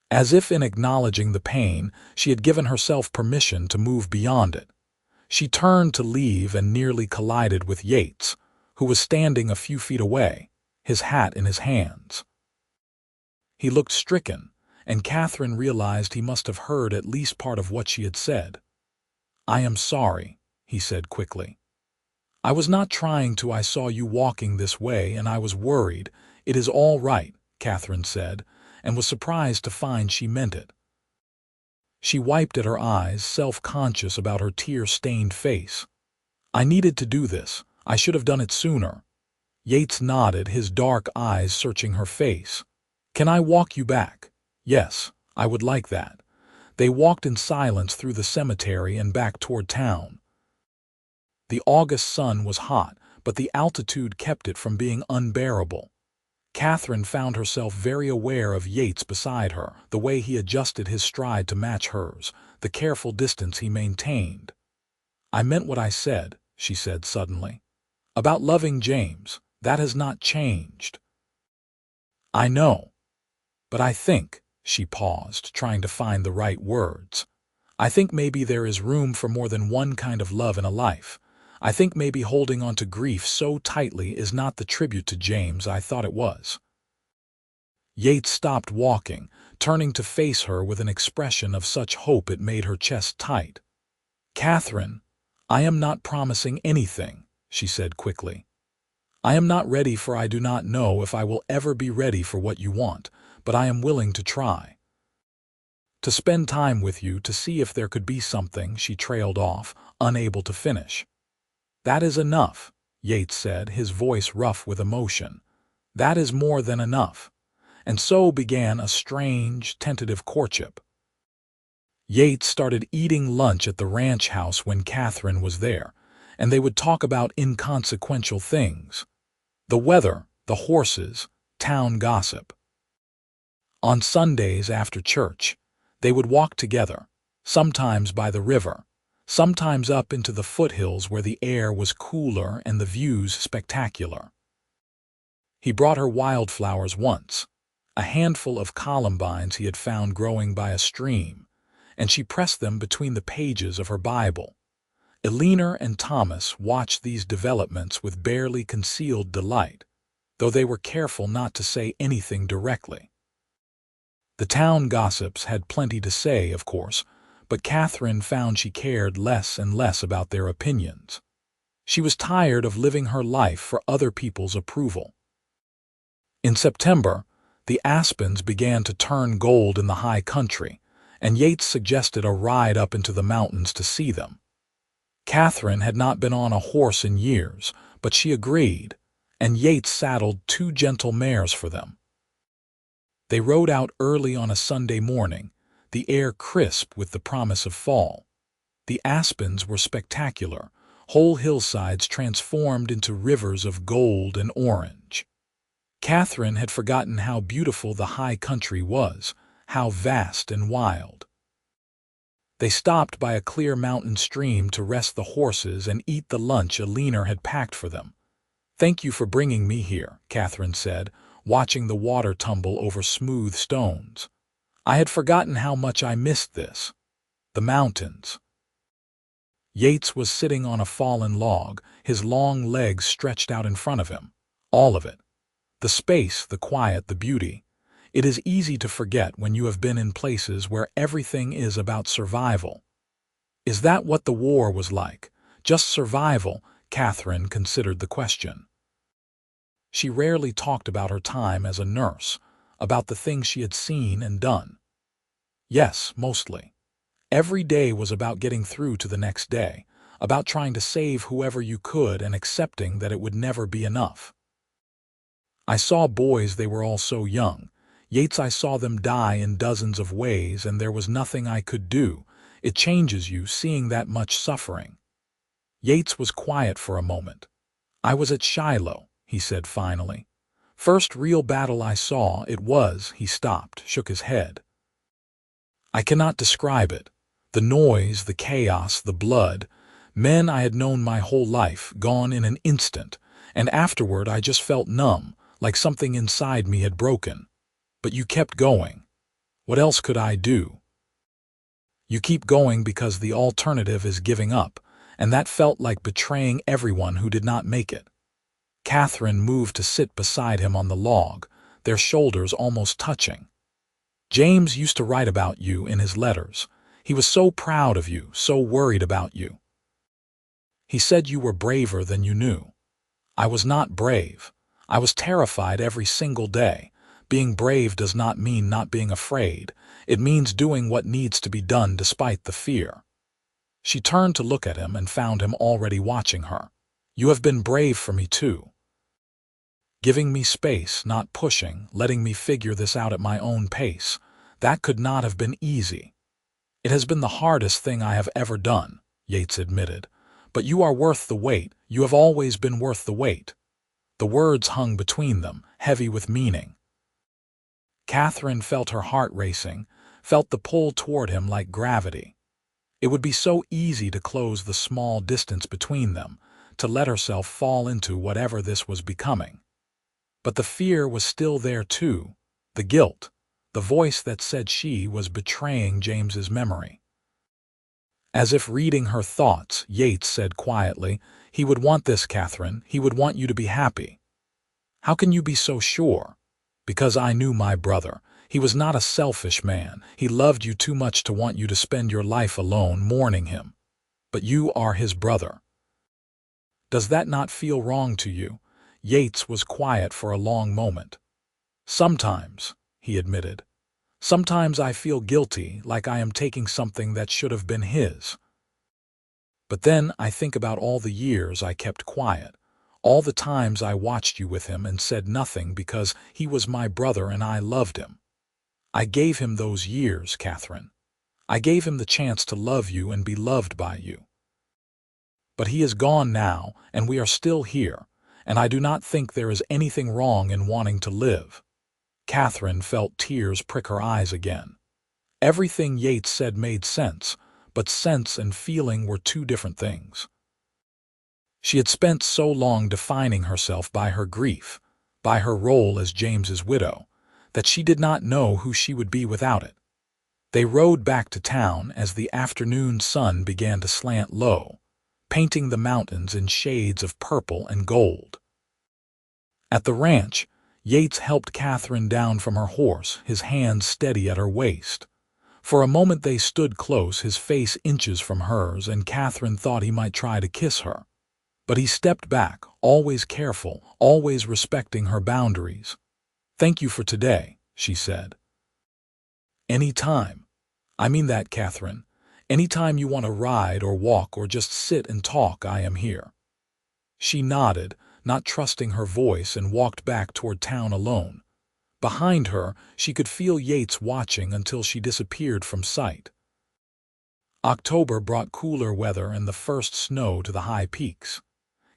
Speaker 1: As if in acknowledging the pain, she had given herself permission to move beyond it. She turned to leave and nearly collided with Yates, who was standing a few feet away, his hat in his hands. He looked stricken, and Katherine realized he must have heard at least part of what she had said. "I am sorry," he said quickly. "I was not trying to. I saw you walking this way, and I was worried." "It is all right," Katherine said, and was surprised to find she meant it. She wiped at her eyes, self-conscious about her tear-stained face. "I needed to do this. I should have done it sooner." Yates nodded, his dark eyes searching her face. "Can I walk you back?" "Yes, I would like that." They walked in silence through the cemetery and back toward town. The August sun was hot, but the altitude kept it from being unbearable. Katherine found herself very aware of Yates beside her, the way he adjusted his stride to match hers, the careful distance he maintained. "I meant what I said," she said suddenly. "About loving James, that has not changed." "I know. But I think," she paused, trying to find the right words, "I think maybe there is room for more than one kind of love in a life. I think maybe holding on to grief so tightly is not the tribute to James I thought it was." Yates stopped walking, turning to face her with an expression of such hope it made her chest tight. "Katherine, I am not promising anything," she said quickly. "I am not ready, for I do not know if I will ever be ready for what you want, but I am willing to try. To spend time with you, to see if there could be something." She trailed off, unable to finish. "That is enough," Yates said, his voice rough with emotion. "That is more than enough." And so began a strange, tentative courtship. Yates started eating lunch at the ranch house when Katherine was there, and they would talk about inconsequential things. The weather, the horses, town gossip. On Sundays after church, they would walk together, sometimes by the river, sometimes up into the foothills where the air was cooler and the views spectacular. He brought her wildflowers once, a handful of columbines he had found growing by a stream, and she pressed them between the pages of her Bible. Eleanor and Thomas watched these developments with barely concealed delight, though they were careful not to say anything directly. The town gossips had plenty to say, of course, but Katherine found she cared less and less about their opinions. She was tired of living her life for other people's approval. In September, the aspens began to turn gold in the high country, and Yates suggested a ride up into the mountains to see them. Katherine had not been on a horse in years, but she agreed, and Yates saddled 2 gentle mares for them. They rode out early on a Sunday morning, the air crisp with the promise of fall. The aspens were spectacular, whole hillsides transformed into rivers of gold and orange. Katherine had forgotten how beautiful the high country was, how vast and wild. They stopped by a clear mountain stream to rest the horses and eat the lunch Alina had packed for them. "Thank you for bringing me here," Katherine said, watching the water tumble over smooth stones. "I had forgotten how much I missed this. The mountains." Yates was sitting on a fallen log, his long legs stretched out in front of him. All of it. The space, the quiet, the beauty. It is easy to forget when you have been in places where everything is about survival. Is that what the war was like? Just survival? Katherine considered the question. She rarely talked about her time as a nurse, about the things she had seen and done. Yes, mostly. Every day was about getting through to the next day, about trying to save whoever you could and accepting that it would never be enough. "I saw boys, they were all so young. Yates, I saw them die in dozens of ways, and there was nothing I could do. It changes you, seeing that much suffering." Yates was quiet for a moment. "I was at Shiloh," he said finally. "First real battle I saw, it was—" He stopped, shook his head. "I cannot describe it. The noise, the chaos, the blood. Men I had known my whole life, gone in an instant, and afterward I just felt numb, like something inside me had broken. But you kept going. What else could I do? You keep going because the alternative is giving up, and that felt like betraying everyone who did not make it." Katherine moved to sit beside him on the log, their shoulders almost touching. "James used to write about you in his letters. He was so proud of you, so worried about you. He said you were braver than you knew. I was not brave. I was terrified every single day. Being brave does not mean not being afraid. It means doing what needs to be done despite the fear." She turned to look at him and found him already watching her. "You have been brave for me too. Giving me space, not pushing, letting me figure this out at my own pace. That could not have been easy." "It has been the hardest thing I have ever done," Yates admitted. "But you are worth the wait. You have always been worth the wait." The words hung between them, heavy with meaning. Katherine felt her heart racing, felt the pull toward him like gravity. It would be so easy to close the small distance between them, to let herself fall into whatever this was becoming. But the fear was still there too, the guilt, the voice that said she was betraying James's memory. As if reading her thoughts, Yates said quietly, "He would want this, Katherine. He would want you to be happy." "How can you be so sure?" "Because I knew my brother. He was not a selfish man. He loved you too much to want you to spend your life alone mourning him. But you are his brother." "Does that not feel wrong to you?" Yates was quiet for a long moment. "Sometimes," he admitted. "Sometimes I feel guilty, like I am taking something that should have been his. But then I think about all the years I kept quiet, all the times I watched you with him and said nothing because he was my brother and I loved him. I gave him those years, Katherine. I gave him the chance to love you and be loved by you. But he is gone now, and we are still here, and I do not think there is anything wrong in wanting to live." Katherine felt tears prick her eyes again. Everything Yates said made sense, but sense and feeling were two different things. She had spent so long defining herself by her grief, by her role as James's widow, that she did not know who she would be without it. They rode back to town as the afternoon sun began to slant low, painting the mountains in shades of purple and gold. At the ranch, Yates helped Katherine down from her horse, his hands steady at her waist. For a moment they stood close, his face inches from hers, and Katherine thought he might try to kiss her. But he stepped back, always careful, always respecting her boundaries. "Thank you for today," she said. "Any time. I mean that, Katherine. Any time you want to ride or walk or just sit and talk, I am here." She nodded, not trusting her voice, and walked back toward town alone. Behind her, she could feel Yates watching until she disappeared from sight. October brought cooler weather and the first snow to the high peaks.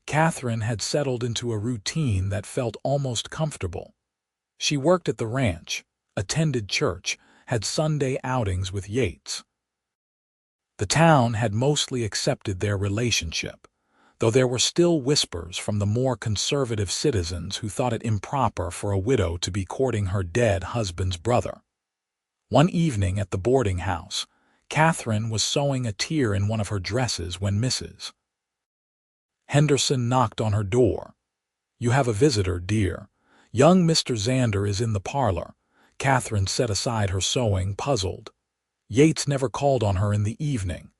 Speaker 1: Katherine had settled into a routine that felt almost comfortable. She worked at the ranch, attended church, had Sunday outings with Yates. The town had mostly accepted their relationship, though there were still whispers from the more conservative citizens who thought it improper for a widow to be courting her dead husband's brother. One evening at the boarding house, Katherine was sewing a tear in one of her dresses when Mrs. Henderson knocked on her door. "You have a visitor, dear. Young Mr. Zander is in the parlor." Katherine set aside her sewing, puzzled. Yates never called on her in the evening.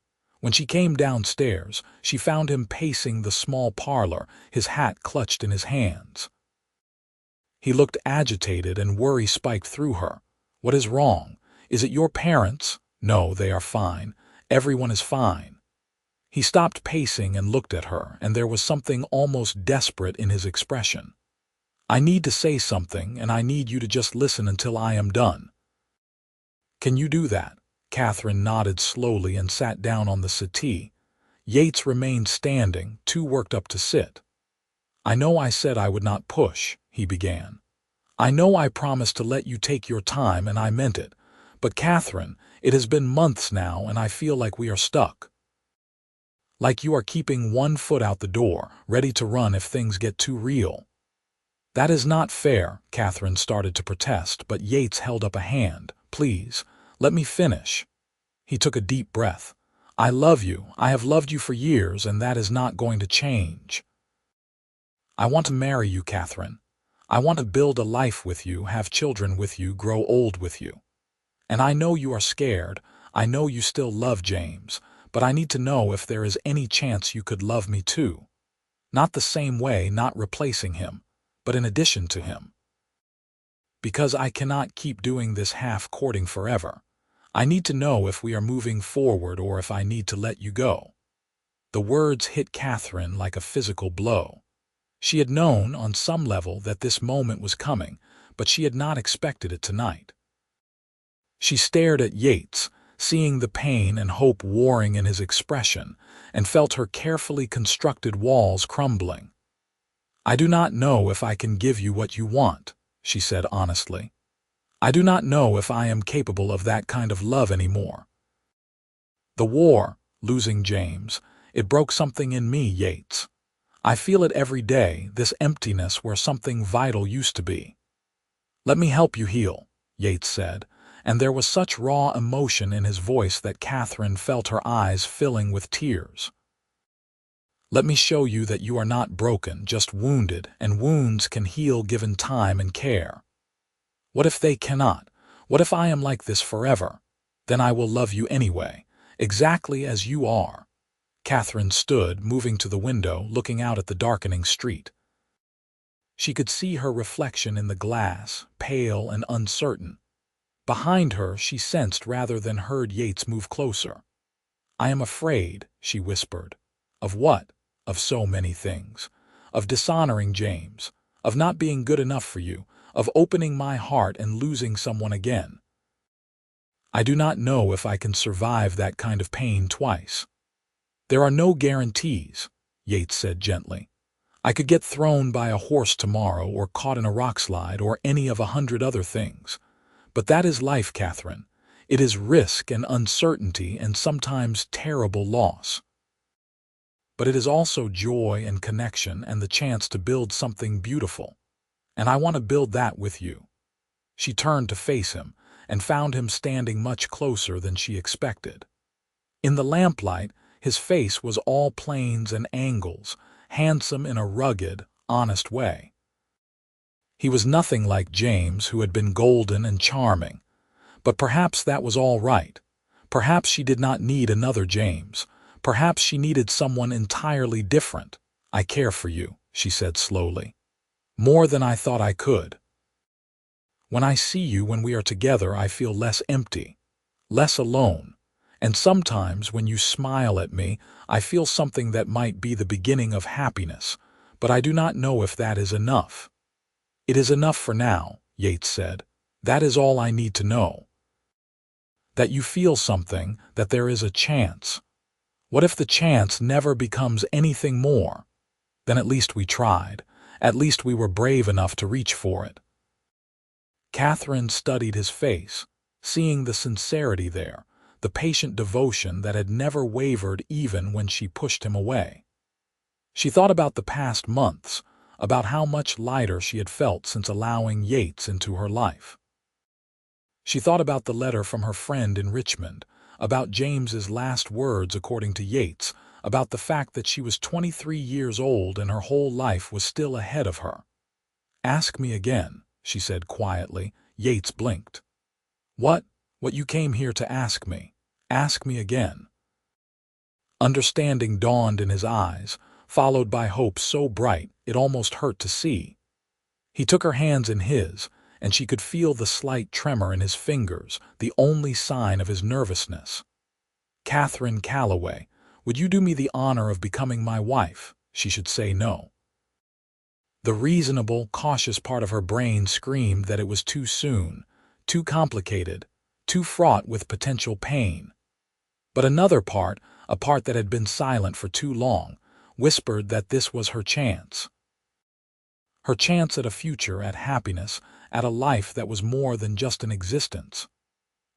Speaker 1: When she came downstairs, she found him pacing the small parlor, his hat clutched in his hands. He looked agitated, and worry spiked through her. "What is wrong? Is it your parents?" "No, they are fine. Everyone is fine." He stopped pacing and looked at her, and there was something almost desperate in his expression. "I need to say something, and I need you to just listen until I am done." "Can you do that?" Katherine nodded slowly and sat down on the settee. Yates remained standing, too worked up to sit. "I know I said I would not push," he began. "I know I promised to let you take your time, and I meant it. But Katherine, it has been months now, and I feel like we are stuck. Like you are keeping one foot out the door, ready to run if things get too real." "That is not fair," Katherine started to protest, but Yates held up a hand. "Please, let me finish." He took a deep breath. "I love you. I have loved you for years, and that is not going to change. I want to marry you, Katherine. I want to build a life with you, have children with you, grow old with you. And I know you are scared. I know you still love James. But I need to know if there is any chance you could love me too. Not the same way, not replacing him, but in addition to him. Because I cannot keep doing this half-courting forever. I need to know if we are moving forward or if I need to let you go." The words hit Katherine like a physical blow. She had known, on some level, that this moment was coming, but she had not expected it tonight. She stared at Yates, seeing the pain and hope warring in his expression, and felt her carefully constructed walls crumbling. "I do not know if I can give you what you want," she said honestly. "I do not know if I am capable of that kind of love anymore. The war, losing James, it broke something in me, Yates. I feel it every day, this emptiness where something vital used to be." "Let me help you heal," Yates said, and there was such raw emotion in his voice that Katherine felt her eyes filling with tears. "Let me show you that you are not broken, just wounded, and wounds can heal given time and care. What if they cannot? What if I am like this forever? Then I will love you anyway, exactly as you are." Katherine stood, moving to the window, looking out at the darkening street. She could see her reflection in the glass, pale and uncertain. Behind her, she sensed rather than heard Yates move closer. "I am afraid," she whispered. "Of what?" "Of so many things. Of dishonoring James. Of not being good enough for you. Of opening my heart and losing someone again. I do not know if I can survive that kind of pain twice." "There are no guarantees," Yates said gently. "I could get thrown by a horse tomorrow, or caught in a rockslide, or any of 100 other things. But that is life, Katherine. It is risk and uncertainty and sometimes terrible loss. But it is also joy and connection and the chance to build something beautiful. And I want to build that with you." She turned to face him and found him standing much closer than she expected. In the lamplight, his face was all planes and angles, handsome in a rugged, honest way. He was nothing like James, who had been golden and charming. But perhaps that was all right. Perhaps she did not need another James. Perhaps she needed someone entirely different. "I care for you," she said slowly. "More than I thought I could. When I see you, when we are together, I feel less empty, less alone. And sometimes when you smile at me, I feel something that might be the beginning of happiness, but I do not know if that is enough." "It is enough for now," Yates said. "That is all I need to know. That you feel something, that there is a chance. What if the chance never becomes anything more? Then at least we tried. At least we were brave enough to reach for it." Katherine studied his face, seeing the sincerity there, the patient devotion that had never wavered even when she pushed him away. She thought about the past months, about how much lighter she had felt since allowing Yates into her life. She thought about the letter from her friend in Richmond, about James's last words according to Yates, about the fact that she was 23 years old and her whole life was still ahead of her. "Ask me again," she said quietly. Yates blinked. What you came here to ask me? Ask me again." Understanding dawned in his eyes, followed by hope so bright it almost hurt to see. He took her hands in his, and she could feel the slight tremor in his fingers, the only sign of his nervousness. "Katherine Calloway, would you do me the honor of becoming my wife?" She should say no. The reasonable, cautious part of her brain screamed that it was too soon, too complicated, too fraught with potential pain. But another part, a part that had been silent for too long, whispered that this was her chance. Her chance at a future, at happiness, at a life that was more than just an existence.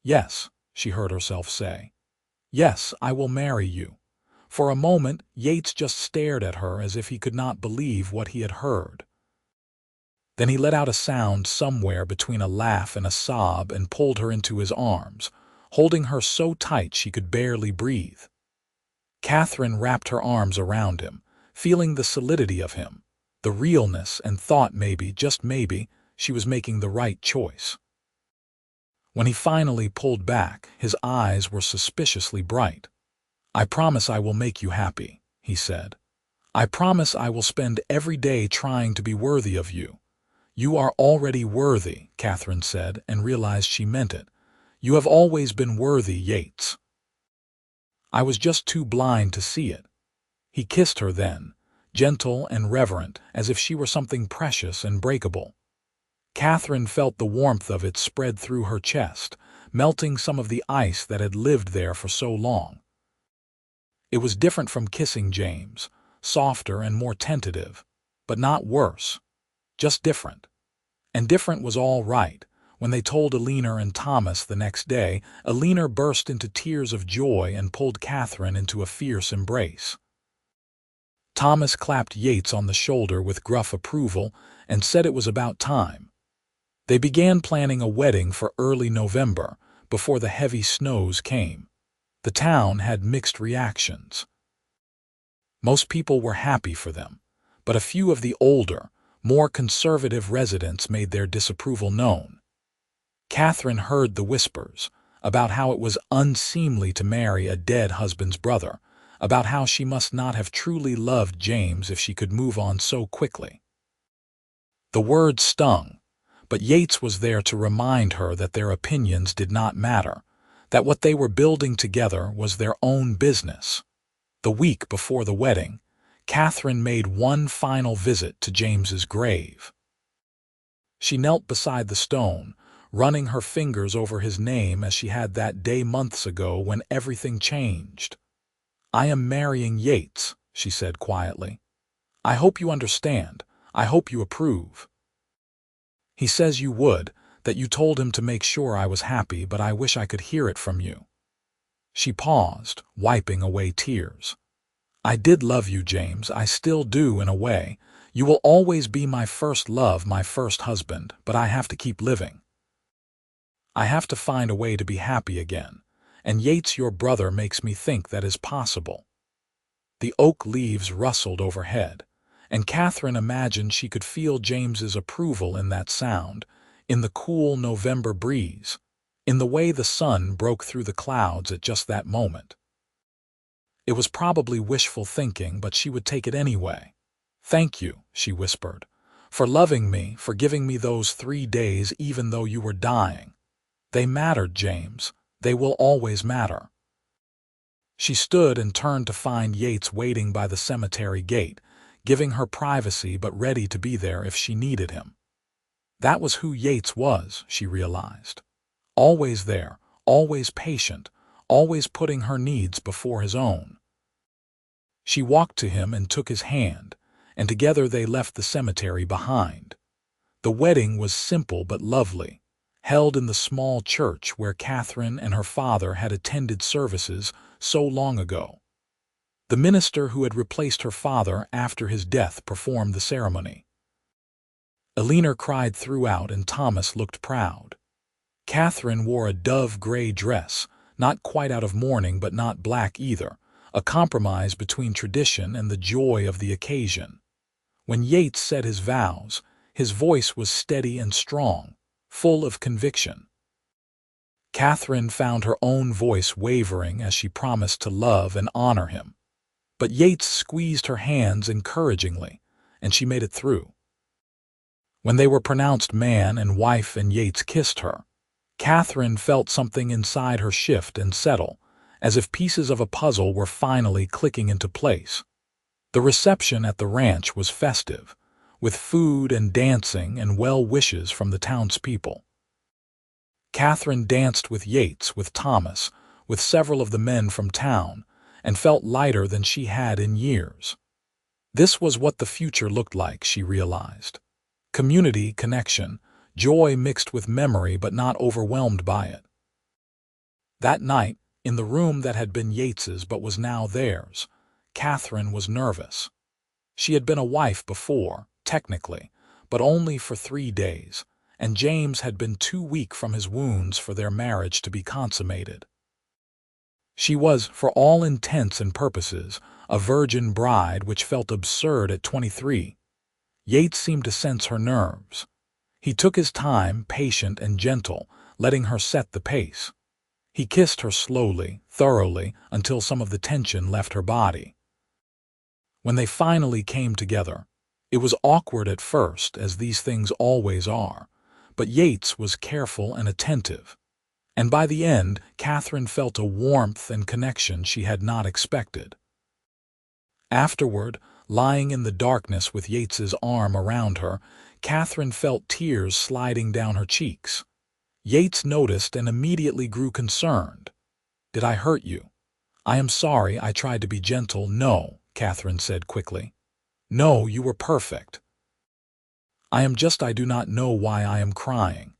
Speaker 1: "Yes," she heard herself say. "Yes, I will marry you." For a moment, Yates just stared at her as if he could not believe what he had heard. Then he let out a sound somewhere between a laugh and a sob and pulled her into his arms, holding her so tight she could barely breathe. Katherine wrapped her arms around him, feeling the solidity of him, the realness, and thought maybe, just maybe, she was making the right choice. When he finally pulled back, his eyes were suspiciously bright. "I promise I will make you happy," he said. "I promise I will spend every day trying to be worthy of you." "You are already worthy," Katherine said, and realized she meant it. "You have always been worthy, Yates. I was just too blind to see it." He kissed her then, gentle and reverent, as if she were something precious and breakable. Katherine felt the warmth of it spread through her chest, melting some of the ice that had lived there for so long. It was different from kissing James, softer and more tentative, but not worse, just different. And different was all right. When they told Eleanor and Thomas the next day, Eleanor burst into tears of joy and pulled Katherine into a fierce embrace. Thomas clapped Yates on the shoulder with gruff approval and said it was about time. They began planning a wedding for early November, before the heavy snows came. The town had mixed reactions. Most people were happy for them, but a few of the older, more conservative residents made their disapproval known. Katherine heard the whispers about how it was unseemly to marry a dead husband's brother, about how she must not have truly loved James if she could move on so quickly. The words stung, but Yates was there to remind her that their opinions did not matter, that what they were building together was their own business. The week before the wedding, Katherine made one final visit to James's grave. She knelt beside the stone, running her fingers over his name as she had that day months ago when everything changed. "I am marrying Yates," she said quietly. "I hope you understand. I hope you approve. He says you would, that you told him to make sure I was happy, but I wish I could hear it from you." She paused, wiping away tears. "I did love you, James. I still do in a way. You will always be my first love, my first husband, but I have to keep living. I have to find a way to be happy again, and Yates, your brother, makes me think that is possible." The oak leaves rustled overhead, and Katherine imagined she could feel James's approval in that sound, in the cool November breeze, in the way the sun broke through the clouds at just that moment. It was probably wishful thinking, but she would take it anyway. "Thank you," she whispered, "for loving me, for giving me those 3 days even though you were dying. They mattered, James. They will always matter." She stood and turned to find Yates waiting by the cemetery gate, giving her privacy but ready to be there if she needed him. That was who Yates was, she realized. Always there, always patient, always putting her needs before his own. She walked to him and took his hand, and together they left the cemetery behind. The wedding was simple but lovely, held in the small church where Katherine and her father had attended services so long ago. The minister who had replaced her father after his death performed the ceremony. Eleanor cried throughout and Thomas looked proud. Katherine wore a dove-gray dress, not quite out of mourning but not black either, a compromise between tradition and the joy of the occasion. When Yates said his vows, his voice was steady and strong, full of conviction. Katherine found her own voice wavering as she promised to love and honor him. But Yates squeezed her hands encouragingly, and she made it through. When they were pronounced man and wife and Yates kissed her, Katherine felt something inside her shift and settle, as if pieces of a puzzle were finally clicking into place. The reception at the ranch was festive, with food and dancing and well wishes from the townspeople. Katherine danced with Yates, with Thomas, with several of the men from town, and felt lighter than she had in years. This was what the future looked like, she realized. Community, connection, joy mixed with memory but not overwhelmed by it. That night, in the room that had been Yates's but was now theirs, Katherine was nervous. She had been a wife before, technically, but only for 3 days, and James had been too weak from his wounds for their marriage to be consummated. She was, for all intents and purposes, a virgin bride, which felt absurd at 23. Yates seemed to sense her nerves. He took his time, patient and gentle, letting her set the pace. He kissed her slowly, thoroughly, until some of the tension left her body. When they finally came together, it was awkward at first, as these things always are, but Yates was careful and attentive. And by the end, Katherine felt a warmth and connection she had not expected. Afterward, lying in the darkness with Yates's arm around her, Katherine felt tears sliding down her cheeks. Yates noticed and immediately grew concerned. "Did I hurt you?" "I am sorry, I tried to be gentle." "No," Katherine said quickly. "No, you were perfect." I do not know why I am crying."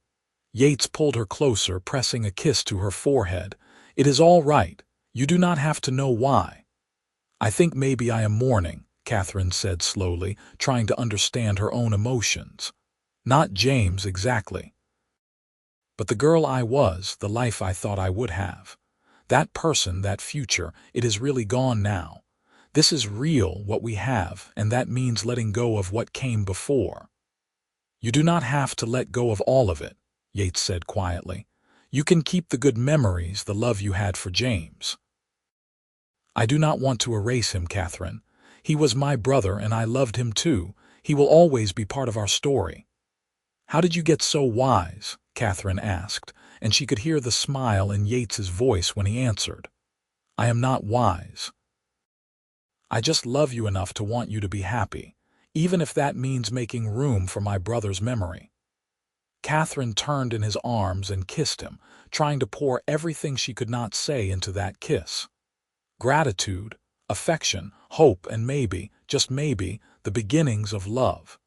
Speaker 1: Yates pulled her closer, pressing a kiss to her forehead. "It is all right. You do not have to know why." "I think maybe I am mourning," Katherine said slowly, trying to understand her own emotions. "Not James exactly, but the girl I was, the life I thought I would have. That person, that future, it is really gone now. This is real, what we have, and that means letting go of what came before." "You do not have to let go of all of it," Yates said quietly. "You can keep the good memories, the love you had for James." "I do not want to erase him, Katherine. He was my brother and I loved him too. He will always be part of our story." "How did you get so wise?" Katherine asked, and she could hear the smile in Yates's voice when he answered. "I am not wise. I just love you enough to want you to be happy, even if that means making room for my brother's memory." Katherine turned in his arms and kissed him, trying to pour everything she could not say into that kiss. Gratitude, affection, hope, and maybe, just maybe, the beginnings of love.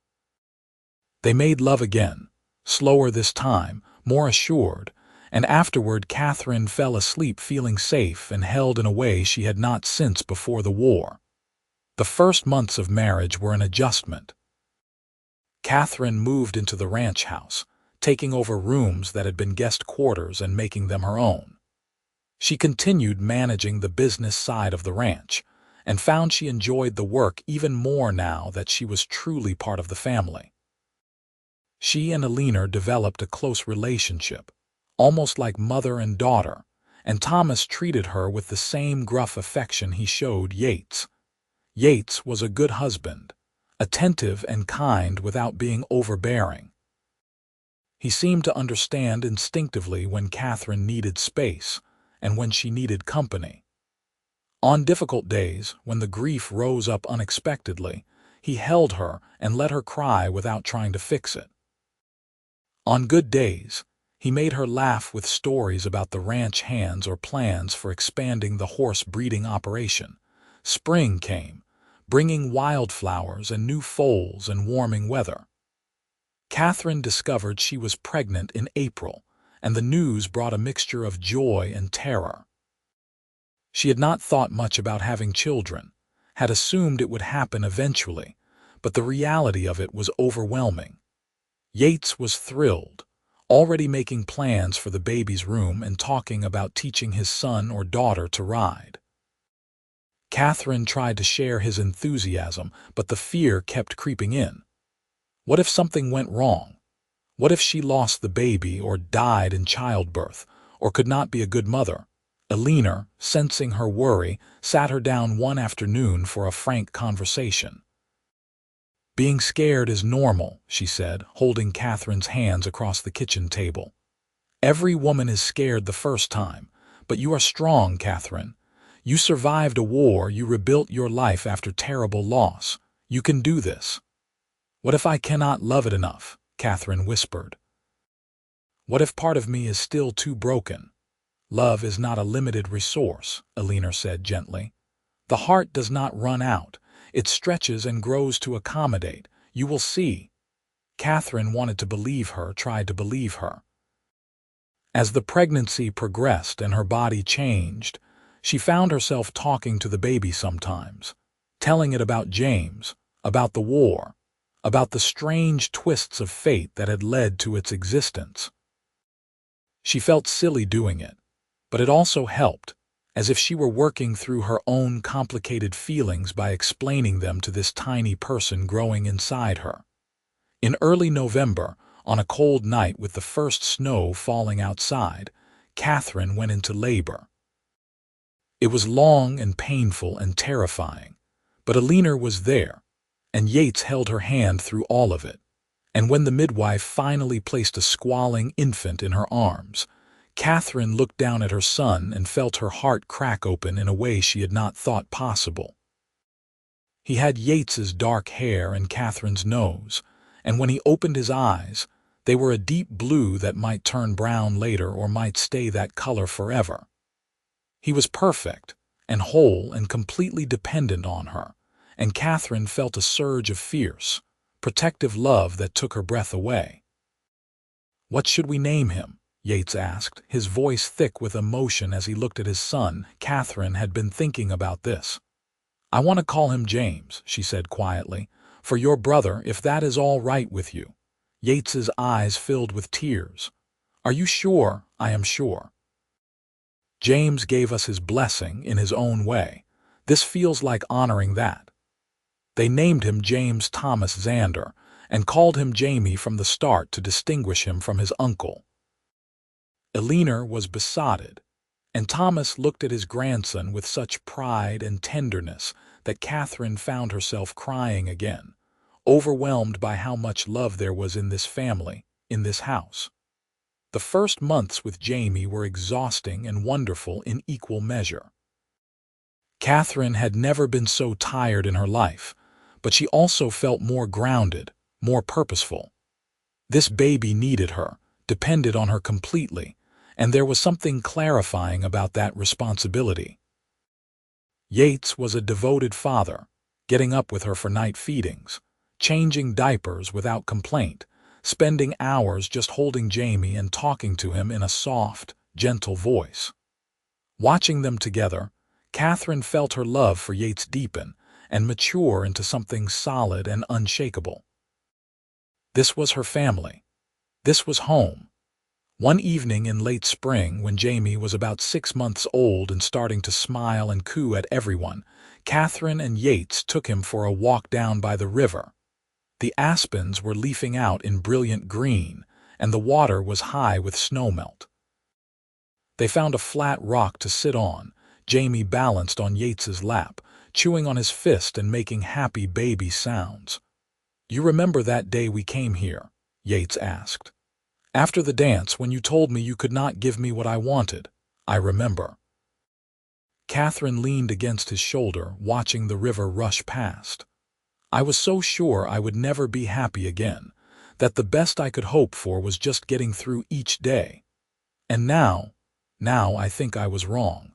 Speaker 1: They made love again, slower this time, more assured, and afterward Katherine fell asleep feeling safe and held in a way she had not since before the war. The first months of marriage were an adjustment. Katherine moved into the ranch house, taking over rooms that had been guest quarters and making them her own. She continued managing the business side of the ranch, and found she enjoyed the work even more now that she was truly part of the family. She and Eleanor developed a close relationship, almost like mother and daughter, and Thomas treated her with the same gruff affection he showed Yates. Yates was a good husband, attentive and kind without being overbearing. He seemed to understand instinctively when Katherine needed space and when she needed company. On difficult days, when the grief rose up unexpectedly, He held her and let her cry without trying to fix it. On good days, he made her laugh with stories about the ranch hands or plans for expanding the horse breeding operation. Spring came, bringing wildflowers and new foals and warming weather. Katherine discovered she was pregnant in April, and the news brought a mixture of joy and terror. She had not thought much about having children, had assumed it would happen eventually, but the reality of it was overwhelming. Yates was thrilled, already making plans for the baby's room and talking about teaching his son or daughter to ride. Katherine tried to share his enthusiasm, but the fear kept creeping in. What if something went wrong? What if she lost the baby or died in childbirth, or could not be a good mother? Eleanor, sensing her worry, sat her down one afternoon for a frank conversation. "Being scared is normal," she said, holding Katherine's hands across the kitchen table. "Every woman is scared the first time, but you are strong, Katherine. You survived a war, you rebuilt your life after terrible loss. You can do this." "What if I cannot love it enough?" Katherine whispered. "What if part of me is still too broken?" "Love is not a limited resource," Eleanor said gently. "The heart does not run out. It stretches and grows to accommodate. You will see." Katherine wanted to believe her, tried to believe her. As the pregnancy progressed and her body changed, she found herself talking to the baby sometimes, telling it about James, about the war, about the strange twists of fate that had led to its existence. She felt silly doing it, but it also helped, as if she were working through her own complicated feelings by explaining them to this tiny person growing inside her. In early November, on a cold night with the first snow falling outside, Katherine went into labor. It was long and painful and terrifying, but Eleanor was there, and Yates held her hand through all of it. And when the midwife finally placed a squalling infant in her arms, Katherine looked down at her son and felt her heart crack open in a way she had not thought possible. He had Yates's dark hair and Katherine's nose, and when he opened his eyes, they were a deep blue that might turn brown later or might stay that color forever. He was perfect and whole and completely dependent on her, and Katherine felt a surge of fierce, protective love that took her breath away. "What should we name him?" Yates asked, his voice thick with emotion as he looked at his son. Katherine had been thinking about this. "I want to call him James," she said quietly, "for your brother, if that is all right with you." Yates's eyes filled with tears. "Are you sure?" "I am sure. James gave us his blessing in his own way. This feels like honoring that." They named him James Thomas Zander and called him Jamie from the start to distinguish him from his uncle. Eleanor was besotted, and Thomas looked at his grandson with such pride and tenderness that Katherine found herself crying again, overwhelmed by how much love there was in this family, in this house. The first months with Jamie were exhausting and wonderful in equal measure. Katherine had never been so tired in her life, but she also felt more grounded, more purposeful. This baby needed her, depended on her completely, and there was something clarifying about that responsibility. Yates was a devoted father, getting up with her for night feedings, changing diapers without complaint, spending hours just holding Jamie and talking to him in a soft, gentle voice. Watching them together, Katherine felt her love for Yates deepen and mature into something solid and unshakable. This was her family. This was home. One evening in late spring, when Jamie was about 6 months old and starting to smile and coo at everyone, Katherine and Yates took him for a walk down by the river. The aspens were leafing out in brilliant green, and the water was high with snowmelt. They found a flat rock to sit on. Jamie balanced on Yates's lap, chewing on his fist and making happy baby sounds. "You remember that day we came here?" Yates asked. "After the dance, when you told me you could not give me what I wanted." "I remember." Katherine leaned against his shoulder, watching the river rush past. I was so sure I would never be happy again, that the best I could hope for was just getting through each day. And now I think I was wrong."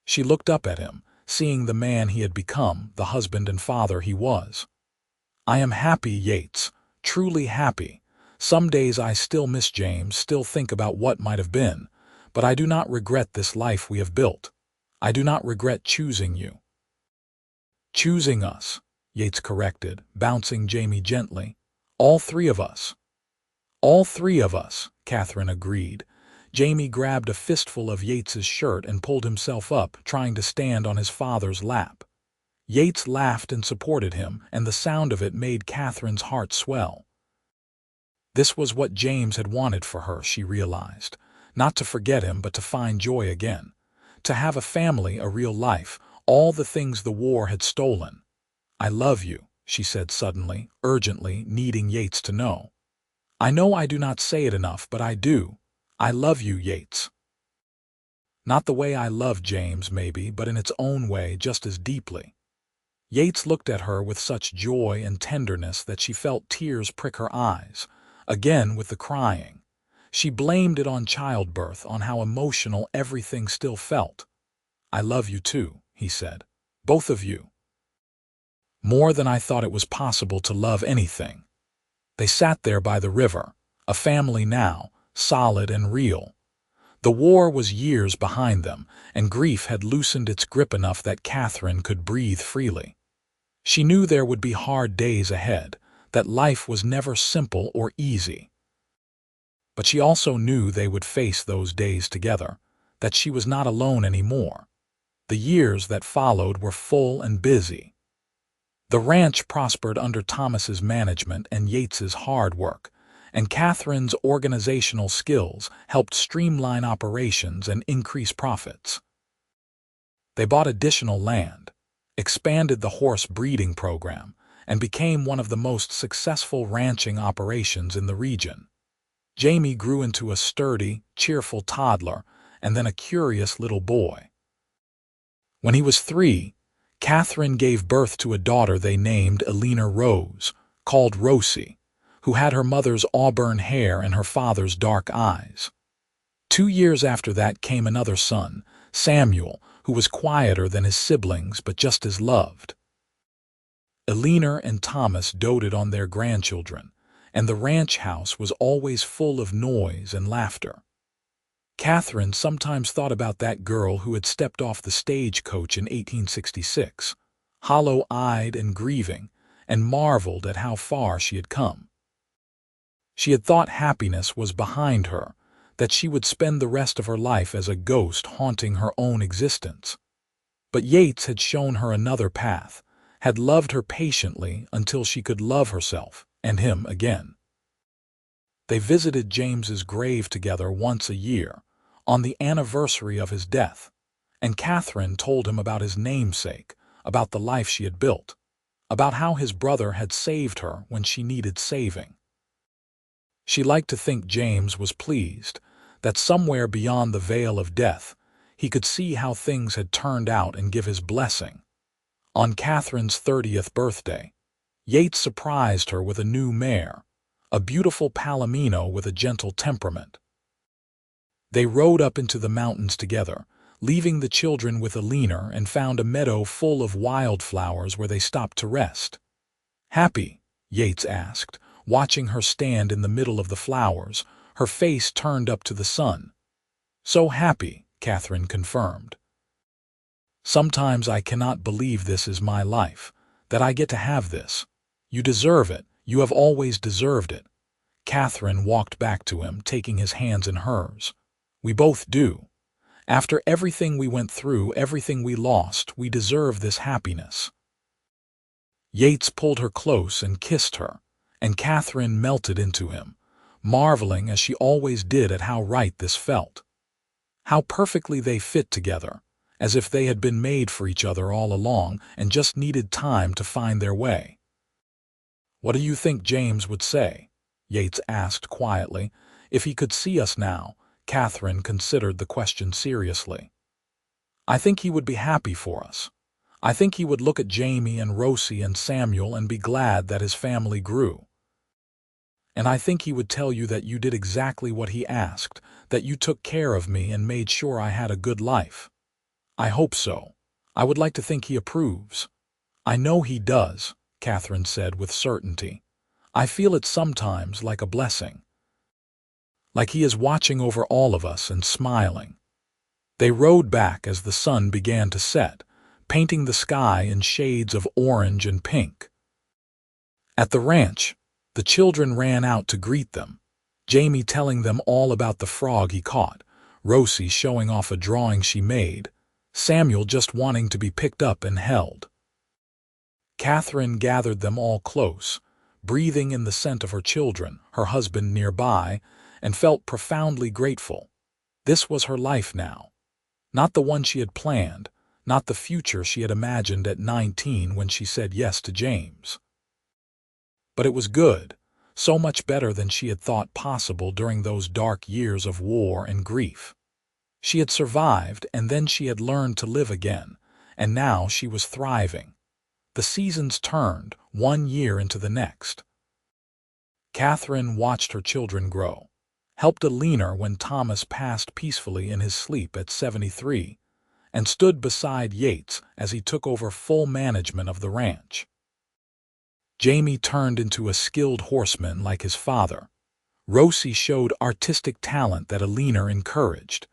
Speaker 1: She looked up at him, seeing the man he had become, the husband and father he was. "I am happy, Yates, truly happy. Some days I still miss James, still think about what might have been, but I do not regret this life we have built. I do not regret choosing you." "Choosing us," Yates corrected, bouncing Jamie gently. "All three of us." "All three of us," Katherine agreed. Jamie grabbed a fistful of Yates's shirt and pulled himself up, trying to stand on his father's lap. Yates laughed and supported him, and the sound of it made Katherine's heart swell. This was what James had wanted for her, she realized. Not to forget him, but to find joy again. To have a family, a real life, all the things the war had stolen. "I love you," she said suddenly, urgently, needing Yates to know. "I know I do not say it enough, but I do. I love you, Yates." Not the way I love James, maybe, but in its own way just as deeply. Yates looked at her with such joy and tenderness that she felt tears prick her eyes. Again with the crying. She blamed it on childbirth, on how emotional everything still felt. "I love you too," he said. "Both of you. More than I thought it was possible to love anything." They sat there by the river, a family now, solid and real. The war was years behind them, and grief had loosened its grip enough that Katherine could breathe freely. She knew there would be hard days ahead, that life was never simple or easy. But she also knew they would face those days together, that she was not alone anymore. The years that followed were full and busy. The ranch prospered under Thomas's management and Yates's hard work, and Katherine's organizational skills helped streamline operations and increase profits. They bought additional land, expanded the horse breeding program, and became one of the most successful ranching operations in the region. Jamie grew into a sturdy, cheerful toddler and then a curious little boy. When he was 3, Katherine gave birth to a daughter they named Elena Rose, called Rosie, who had her mother's auburn hair and her father's dark eyes. 2 years after that came another son, Samuel, who was quieter than his siblings but just as loved. Elena and Thomas doted on their grandchildren, and the ranch house was always full of noise and laughter. Katherine sometimes thought about that girl who had stepped off the stagecoach in 1866, hollow-eyed and grieving, and marveled at how far she had come. She had thought happiness was behind her, that she would spend the rest of her life as a ghost haunting her own existence. But Yates had shown her another path, had loved her patiently until she could love herself and him again. They visited James's grave together once a year, on the anniversary of his death, and Katherine told him about his namesake, about the life she had built, about how his brother had saved her when she needed saving. She liked to think James was pleased, that somewhere beyond the veil of death, he could see how things had turned out and give his blessing. On Katherine's 30th birthday, Yates surprised her with a new mare, a beautiful palomino with a gentle temperament. They rode up into the mountains together, leaving the children with Elena, and found a meadow full of wildflowers where they stopped to rest. "Happy?" Yates asked, watching her stand in the middle of the flowers, her face turned up to the sun. "So happy," Katherine confirmed. "Sometimes I cannot believe this is my life, that I get to have this. You deserve it. You have always deserved it." Katherine walked back to him, taking his hands in hers. "We both do. After everything we went through, everything we lost, we deserve this happiness." Yates pulled her close and kissed her, and Katherine melted into him, marveling as she always did at how right this felt. How perfectly they fit together, as if they had been made for each other all along and just needed time to find their way. "What do you think James would say?" Yates asked quietly. "If he could see us now." Katherine considered the question seriously. "I think he would be happy for us. I think he would look at Jamie and Rosie and Samuel and be glad that his family grew. And I think he would tell you that you did exactly what he asked, that you took care of me and made sure I had a good life. I hope so. I would like to think he approves. I know he does, Katherine said with certainty. I feel it sometimes like a blessing. Like he is watching over all of us and smiling. They rode back as the sun began to set, painting the sky in shades of orange and pink. At the ranch, the children ran out to greet them, Jamie telling them all about the frog he caught, Rosie showing off a drawing she made, Samuel just wanting to be picked up and held. Katherine gathered them all close, breathing in the scent of her children, her husband nearby, and felt profoundly grateful. This was her life now. Not the one she had planned, not the future she had imagined at 19 when she said yes to James. But it was good, so much better than she had thought possible during those dark years of war and grief. She had survived, and then she had learned to live again, and now she was thriving. The seasons turned, 1 year into the next. Katherine watched her children grow, helped Alina when Thomas passed peacefully in his sleep at 73, and stood beside Yates as he took over full management of the ranch. Jamie turned into a skilled horseman like his father. Rosie showed artistic talent that Alina encouraged,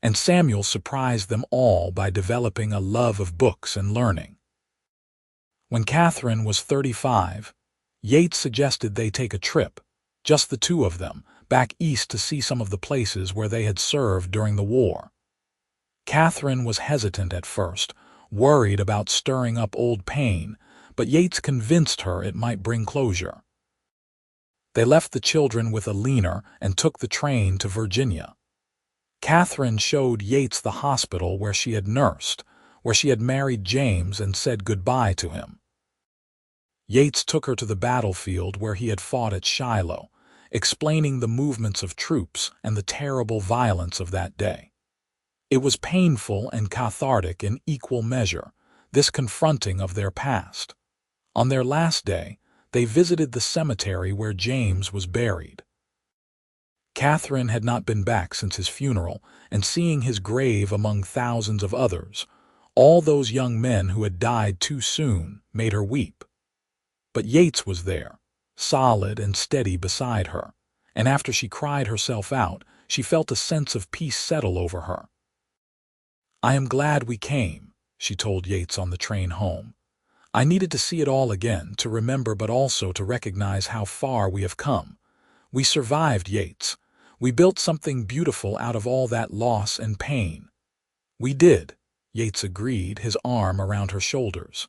Speaker 1: and Samuel surprised them all by developing a love of books and learning. When Katherine was 35, Yates suggested they take a trip, just the two of them, back east to see some of the places where they had served during the war. Katherine was hesitant at first, worried about stirring up old pain, but Yates convinced her it might bring closure. They left the children with Alina and took the train to Virginia. Katherine showed Yates the hospital where she had nursed, where she had married James and said goodbye to him. Yates took her to the battlefield where he had fought at Shiloh, explaining the movements of troops and the terrible violence of that day. It was painful and cathartic in equal measure, this confronting of their past. On their last day, they visited the cemetery where James was buried. Katherine had not been back since his funeral, and seeing his grave among thousands of others, all those young men who had died too soon, made her weep. But Yates was there, solid and steady beside her, and after she cried herself out, she felt a sense of peace settle over her. "I am glad we came," she told Yates on the train home. "I needed to see it all again, to remember but also to recognize how far we have come. We survived, Yates. We built something beautiful out of all that loss and pain." "We did," Yates agreed, his arm around her shoulders.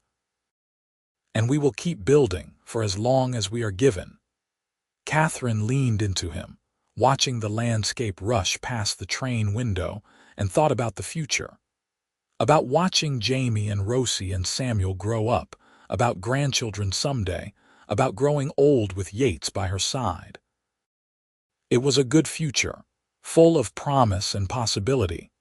Speaker 1: "And we will keep building for as long as we are given." Katherine leaned into him, watching the landscape rush past the train window, and thought about the future. About watching Jamie and Rosie and Samuel grow up, about grandchildren someday, about growing old with Yates by her side. It was a good future, full of promise and possibility.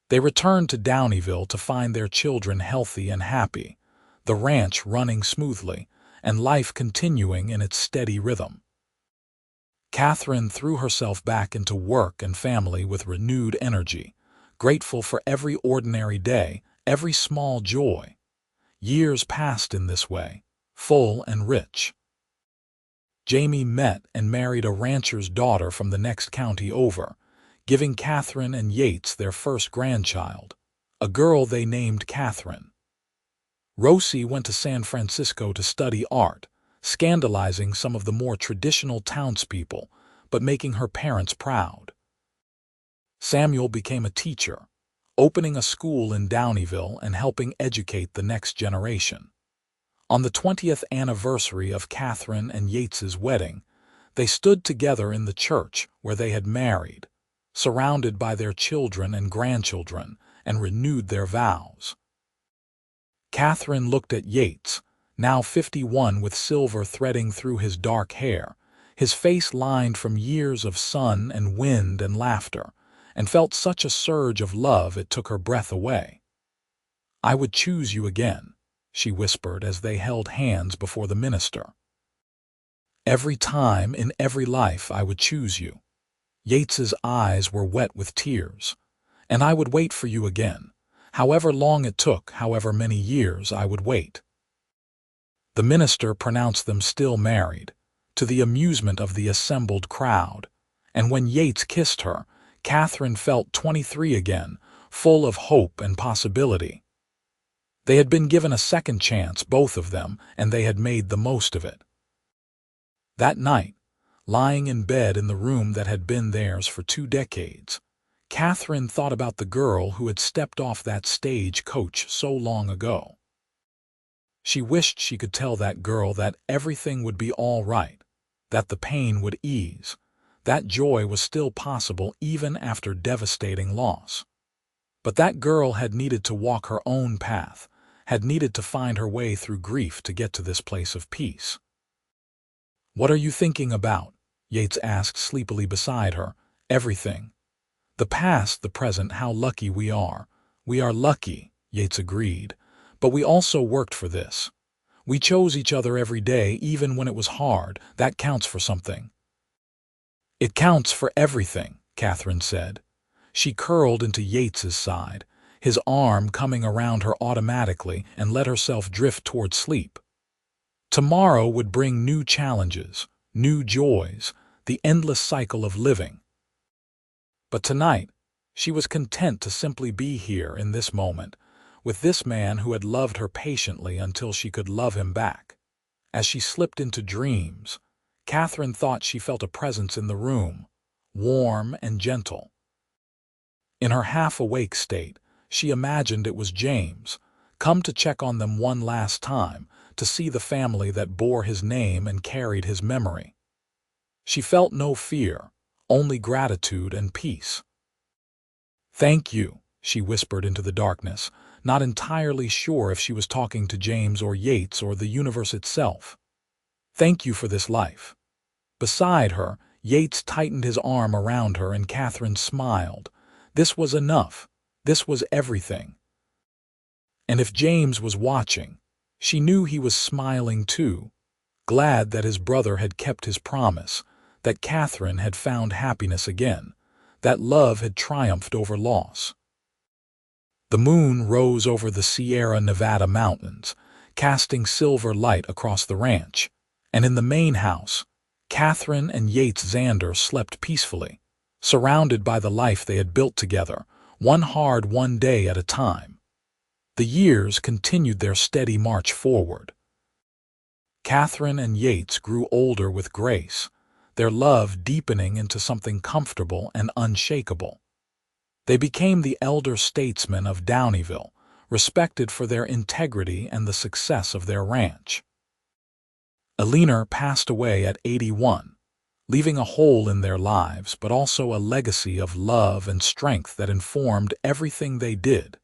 Speaker 1: They returned to Downieville to find their children healthy and happy, the ranch running smoothly, and life continuing in its steady rhythm. Katherine threw herself back into work and family with renewed energy, grateful for every ordinary day, every small joy. Years passed in this way, full and rich. Jamie met and married a rancher's daughter from the next county over, giving Katherine and Yates their first grandchild, a girl they named Katherine. Rosie went to San Francisco to study art, scandalizing some of the more traditional townspeople, but making her parents proud. Samuel became a teacher, opening a school in Downieville and helping educate the next generation. On the 20th anniversary of Katherine and Yates's wedding, they stood together in the church where they had married, surrounded by their children and grandchildren, and renewed their vows. Katherine looked at Yates, now 51 with silver threading through his dark hair, his face lined from years of sun and wind and laughter, and felt such a surge of love it took her breath away. I would choose you again, she whispered as they held hands before the minister. Every time, in every life, I would choose you. Yates's eyes were wet with tears. And I would wait for you again. However long it took, however many years, I would wait. The minister pronounced them still married, to the amusement of the assembled crowd, and when Yates kissed her, Katherine felt 23 again, full of hope and possibility. They had been given a second chance, both of them, and they had made the most of it. That night, lying in bed in the room that had been theirs for 2 decades, Katherine thought about the girl who had stepped off that stage coach so long ago. She wished she could tell that girl that everything would be all right, that the pain would ease, that joy was still possible even after devastating loss. But that girl had needed to walk her own path, had needed to find her way through grief to get to this place of peace. "What are you thinking about?" Yates asked sleepily beside her. "Everything. The past, the present, how lucky we are." "We are lucky," Yates agreed, "but we also worked for this. We chose each other every day, even when it was hard. That counts for something." "It counts for everything," Katherine said. She curled into Yates's side, his arm coming around her automatically, and let herself drift toward sleep. Tomorrow would bring new challenges, new joys, the endless cycle of living. But tonight, she was content to simply be here in this moment, with this man who had loved her patiently until she could love him back. As she slipped into dreams, Katherine thought she felt a presence in the room, warm and gentle. In her half-awake state, she imagined it was James, come to check on them one last time, to see the family that bore his name and carried his memory. She felt no fear, only gratitude and peace. "Thank you," she whispered into the darkness, not entirely sure if she was talking to James or Yates or the universe itself. "Thank you for this life." Beside her, Yates tightened his arm around her and Katherine smiled. This was enough. This was everything. And if James was watching, she knew he was smiling too, glad that his brother had kept his promise, that Katherine had found happiness again, that love had triumphed over loss. The moon rose over the Sierra Nevada mountains, casting silver light across the ranch, and in the main house, Katherine and Yates Zander slept peacefully, surrounded by the life they had built together, one day at a time. The years continued their steady march forward. Katherine and Yates grew older with grace, their love deepening into something comfortable and unshakable. They became the elder statesmen of Downieville, respected for their integrity and the success of their ranch. Eleanor passed away at 81, leaving a hole in their lives, but also a legacy of love and strength that informed everything they did.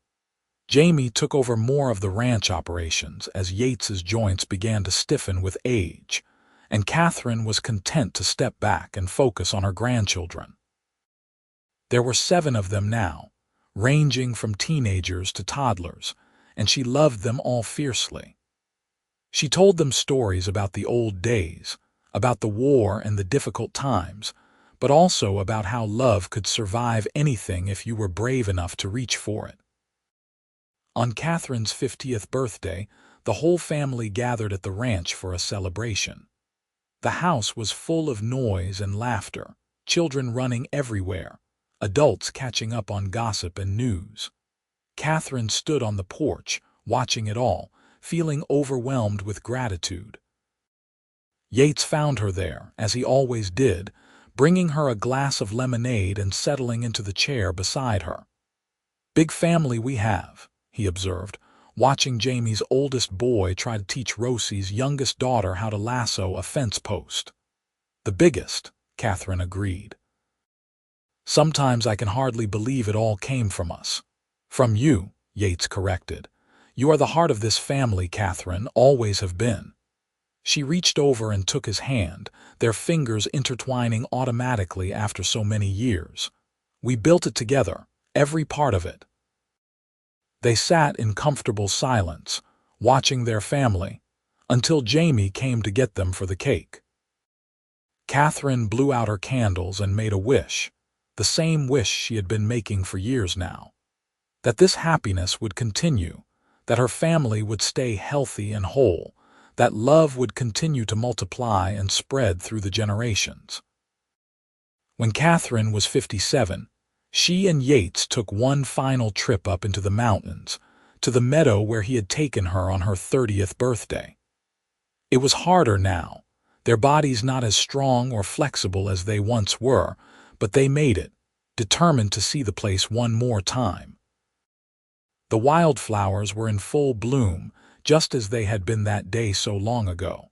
Speaker 1: Jamie took over more of the ranch operations as Yates's joints began to stiffen with age, and Katherine was content to step back and focus on her grandchildren. There were 7 of them now, ranging from teenagers to toddlers, and she loved them all fiercely. She told them stories about the old days, about the war and the difficult times, but also about how love could survive anything if you were brave enough to reach for it. On Katherine's 50th birthday, the whole family gathered at the ranch for a celebration. The house was full of noise and laughter, children running everywhere, adults catching up on gossip and news. Katherine stood on the porch, watching it all, feeling overwhelmed with gratitude. Yates found her there, as he always did, bringing her a glass of lemonade and settling into the chair beside her. "Big family we have," he observed, watching Jamie's oldest boy try to teach Rosie's youngest daughter how to lasso a fence post. "The biggest," Katherine agreed. "Sometimes I can hardly believe it all came from us." "From you," Yates corrected. "You are the heart of this family, Katherine, always have been." She reached over and took his hand, their fingers intertwining automatically after so many years. "We built it together, every part of it." They sat in comfortable silence, watching their family, until Jamie came to get them for the cake. Katherine blew out her candles and made a wish, the same wish she had been making for years now. That this happiness would continue, that her family would stay healthy and whole, that love would continue to multiply and spread through the generations. When Katherine was 57, she and Yates took one final trip up into the mountains, to the meadow where he had taken her on her 30th birthday. It was harder now, their bodies not as strong or flexible as they once were, but they made it, determined to see the place one more time. The wildflowers were in full bloom, just as they had been that day so long ago.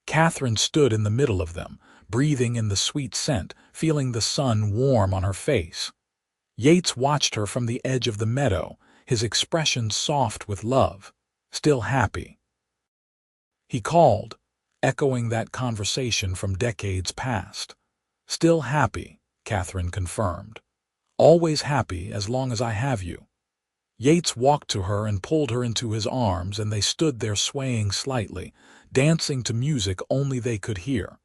Speaker 1: Katherine stood in the middle of them, breathing in the sweet scent, feeling the sun warm on her face. Yates watched her from the edge of the meadow, his expression soft with love, still happy. He called, echoing that conversation from decades past. "Still happy," Katherine confirmed. "Always happy as long as I have you." Yates walked to her and pulled her into his arms, and they stood there swaying slightly, dancing to music only they could hear.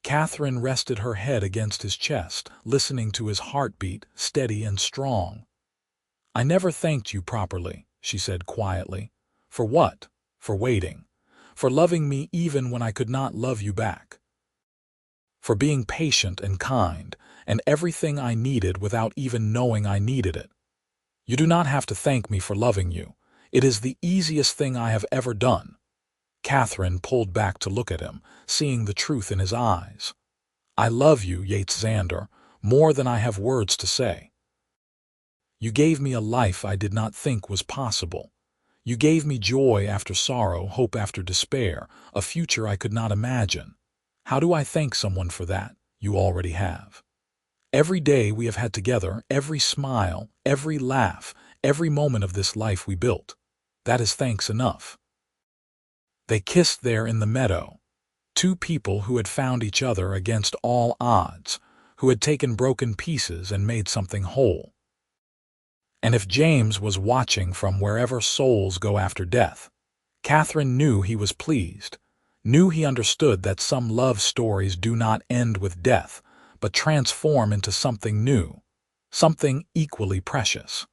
Speaker 1: Katherine rested her head against his chest, listening to his heartbeat, steady and strong. "I never thanked you properly," she said quietly. "For what? For waiting. For loving me even when I could not love you back. For being patient and kind, and everything I needed without even knowing I needed it. You do not have to thank me for loving you. It is the easiest thing I have ever done." Katherine pulled back to look at him, seeing the truth in his eyes. "I love you, Yates Zander, more than I have words to say. You gave me a life I did not think was possible. You gave me joy after sorrow, hope after despair, a future I could not imagine. How do I thank someone for that? You already have. Every day we have had together, every smile, every laugh, every moment of this life we built. That is thanks enough." They kissed there in the meadow, two people who had found each other against all odds, who had taken broken pieces and made something whole. And if James was watching from wherever souls go after death, Katherine knew he was pleased, knew he understood that some love stories do not end with death, but transform into something new, something equally precious.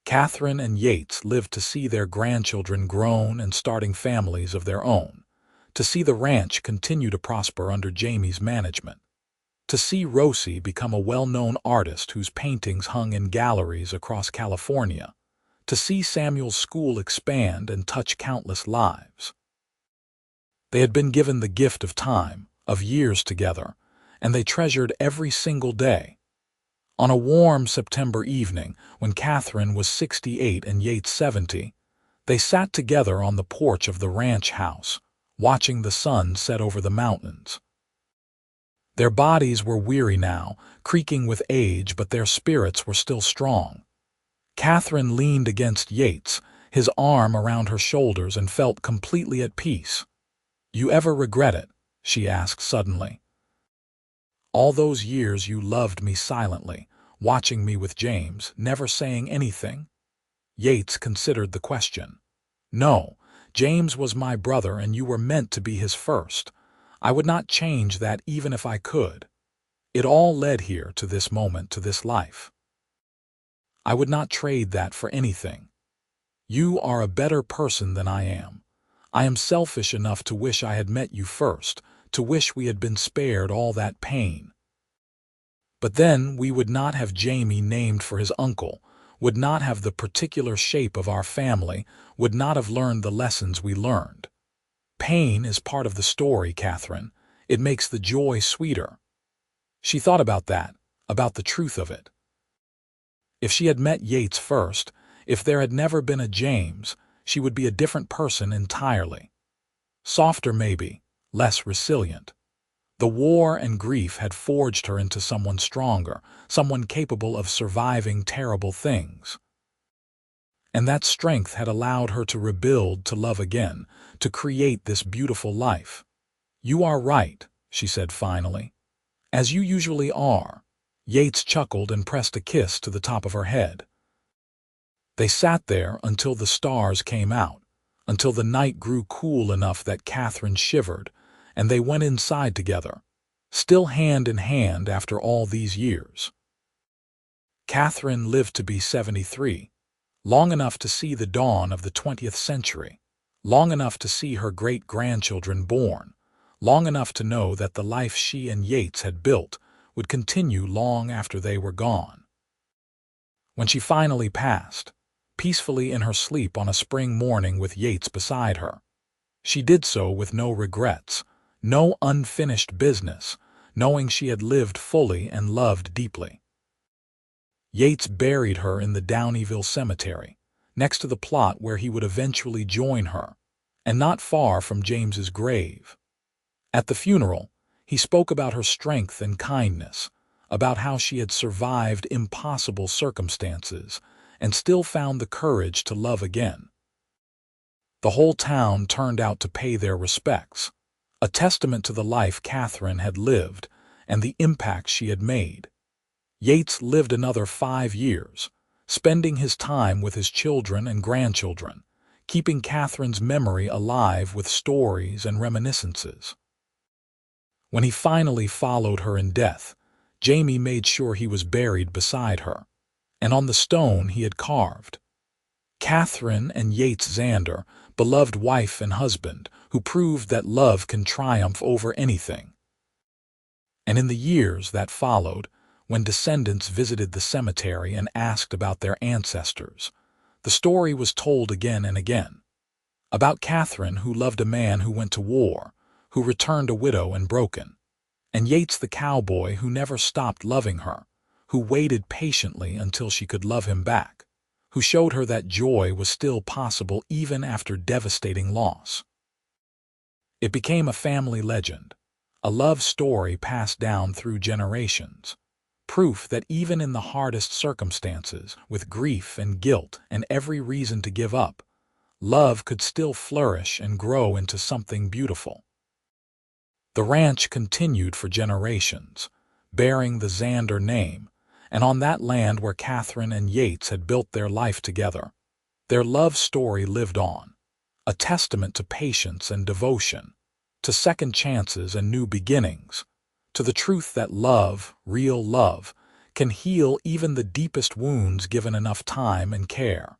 Speaker 1: Katherine and Yates lived to see their grandchildren grown and starting families of their own, to see the ranch continue to prosper under Jamie's management, to see Rosie become a well-known artist whose paintings hung in galleries across California, to see Samuel's school expand and touch countless lives. They had been given the gift of time, of years together, and they treasured every single day. On a warm September evening, when Katherine was 68 and Yates 70, they sat together on the porch of the ranch house, watching the sun set over the mountains. Their bodies were weary now, creaking with age, but their spirits were still strong. Katherine leaned against Yates, his arm around her shoulders, and felt completely at peace. "You ever regret it?" she asked suddenly. "All those years you loved me silently, watching me with James, never saying anything?" Yates considered the question. "No, James was my brother and you were meant to be his first. I would not change that even if I could. It all led here to this moment, to this life. I would not trade that for anything. You are a better person than I am. I am selfish enough to wish I had met you first, to wish we had been spared all that pain. But then we would not have Jamie named for his uncle, would not have the particular shape of our family, would not have learned the lessons we learned. Pain is part of the story, Katherine. It makes the joy sweeter." She thought about that, about the truth of it. If she had met Yates first, if there had never been a James, she would be a different person entirely. Softer maybe, less resilient. The war and grief had forged her into someone stronger, someone capable of surviving terrible things. And that strength had allowed her to rebuild, to love again, to create this beautiful life. "You are right," she said finally. "As you usually are." Yates chuckled and pressed a kiss to the top of her head. They sat there until the stars came out, until the night grew cool enough that Katherine shivered, and they went inside together, still hand in hand after all these years. Katherine lived to be 73, long enough to see the dawn of the 20th century, long enough to see her great-grandchildren born, long enough to know that the life she and Yates had built would continue long after they were gone. When she finally passed, peacefully in her sleep on a spring morning with Yates beside her, she did so with no regrets, no unfinished business, knowing she had lived fully and loved deeply. Yates buried her in the Downieville cemetery, next to the plot where he would eventually join her, and not far from James's grave. At the funeral, he spoke about her strength and kindness, about how she had survived impossible circumstances and still found the courage to love again. The whole town turned out to pay their respects, a testament to the life Katherine had lived and the impact she had made. Yates lived another 5 years, spending his time with his children and grandchildren, keeping Katherine's memory alive with stories and reminiscences. When he finally followed her in death, Jamie made sure he was buried beside her, and on the stone he had carved, "Katherine and Yates Zander, beloved wife and husband, who proved that love can triumph over anything." And in the years that followed, when descendants visited the cemetery and asked about their ancestors, the story was told again and again. About Katherine, who loved a man who went to war, who returned a widow and broken, and Yates the cowboy who never stopped loving her, who waited patiently until she could love him back, who showed her that joy was still possible even after devastating loss. It became a family legend, a love story passed down through generations, proof that even in the hardest circumstances, with grief and guilt and every reason to give up, love could still flourish and grow into something beautiful. The ranch continued for generations, bearing the Zander name, and on that land where Katherine and Yates had built their life together, their love story lived on, a testament to patience and devotion, to second chances and new beginnings, to the truth that love, real love, can heal even the deepest wounds given enough time and care.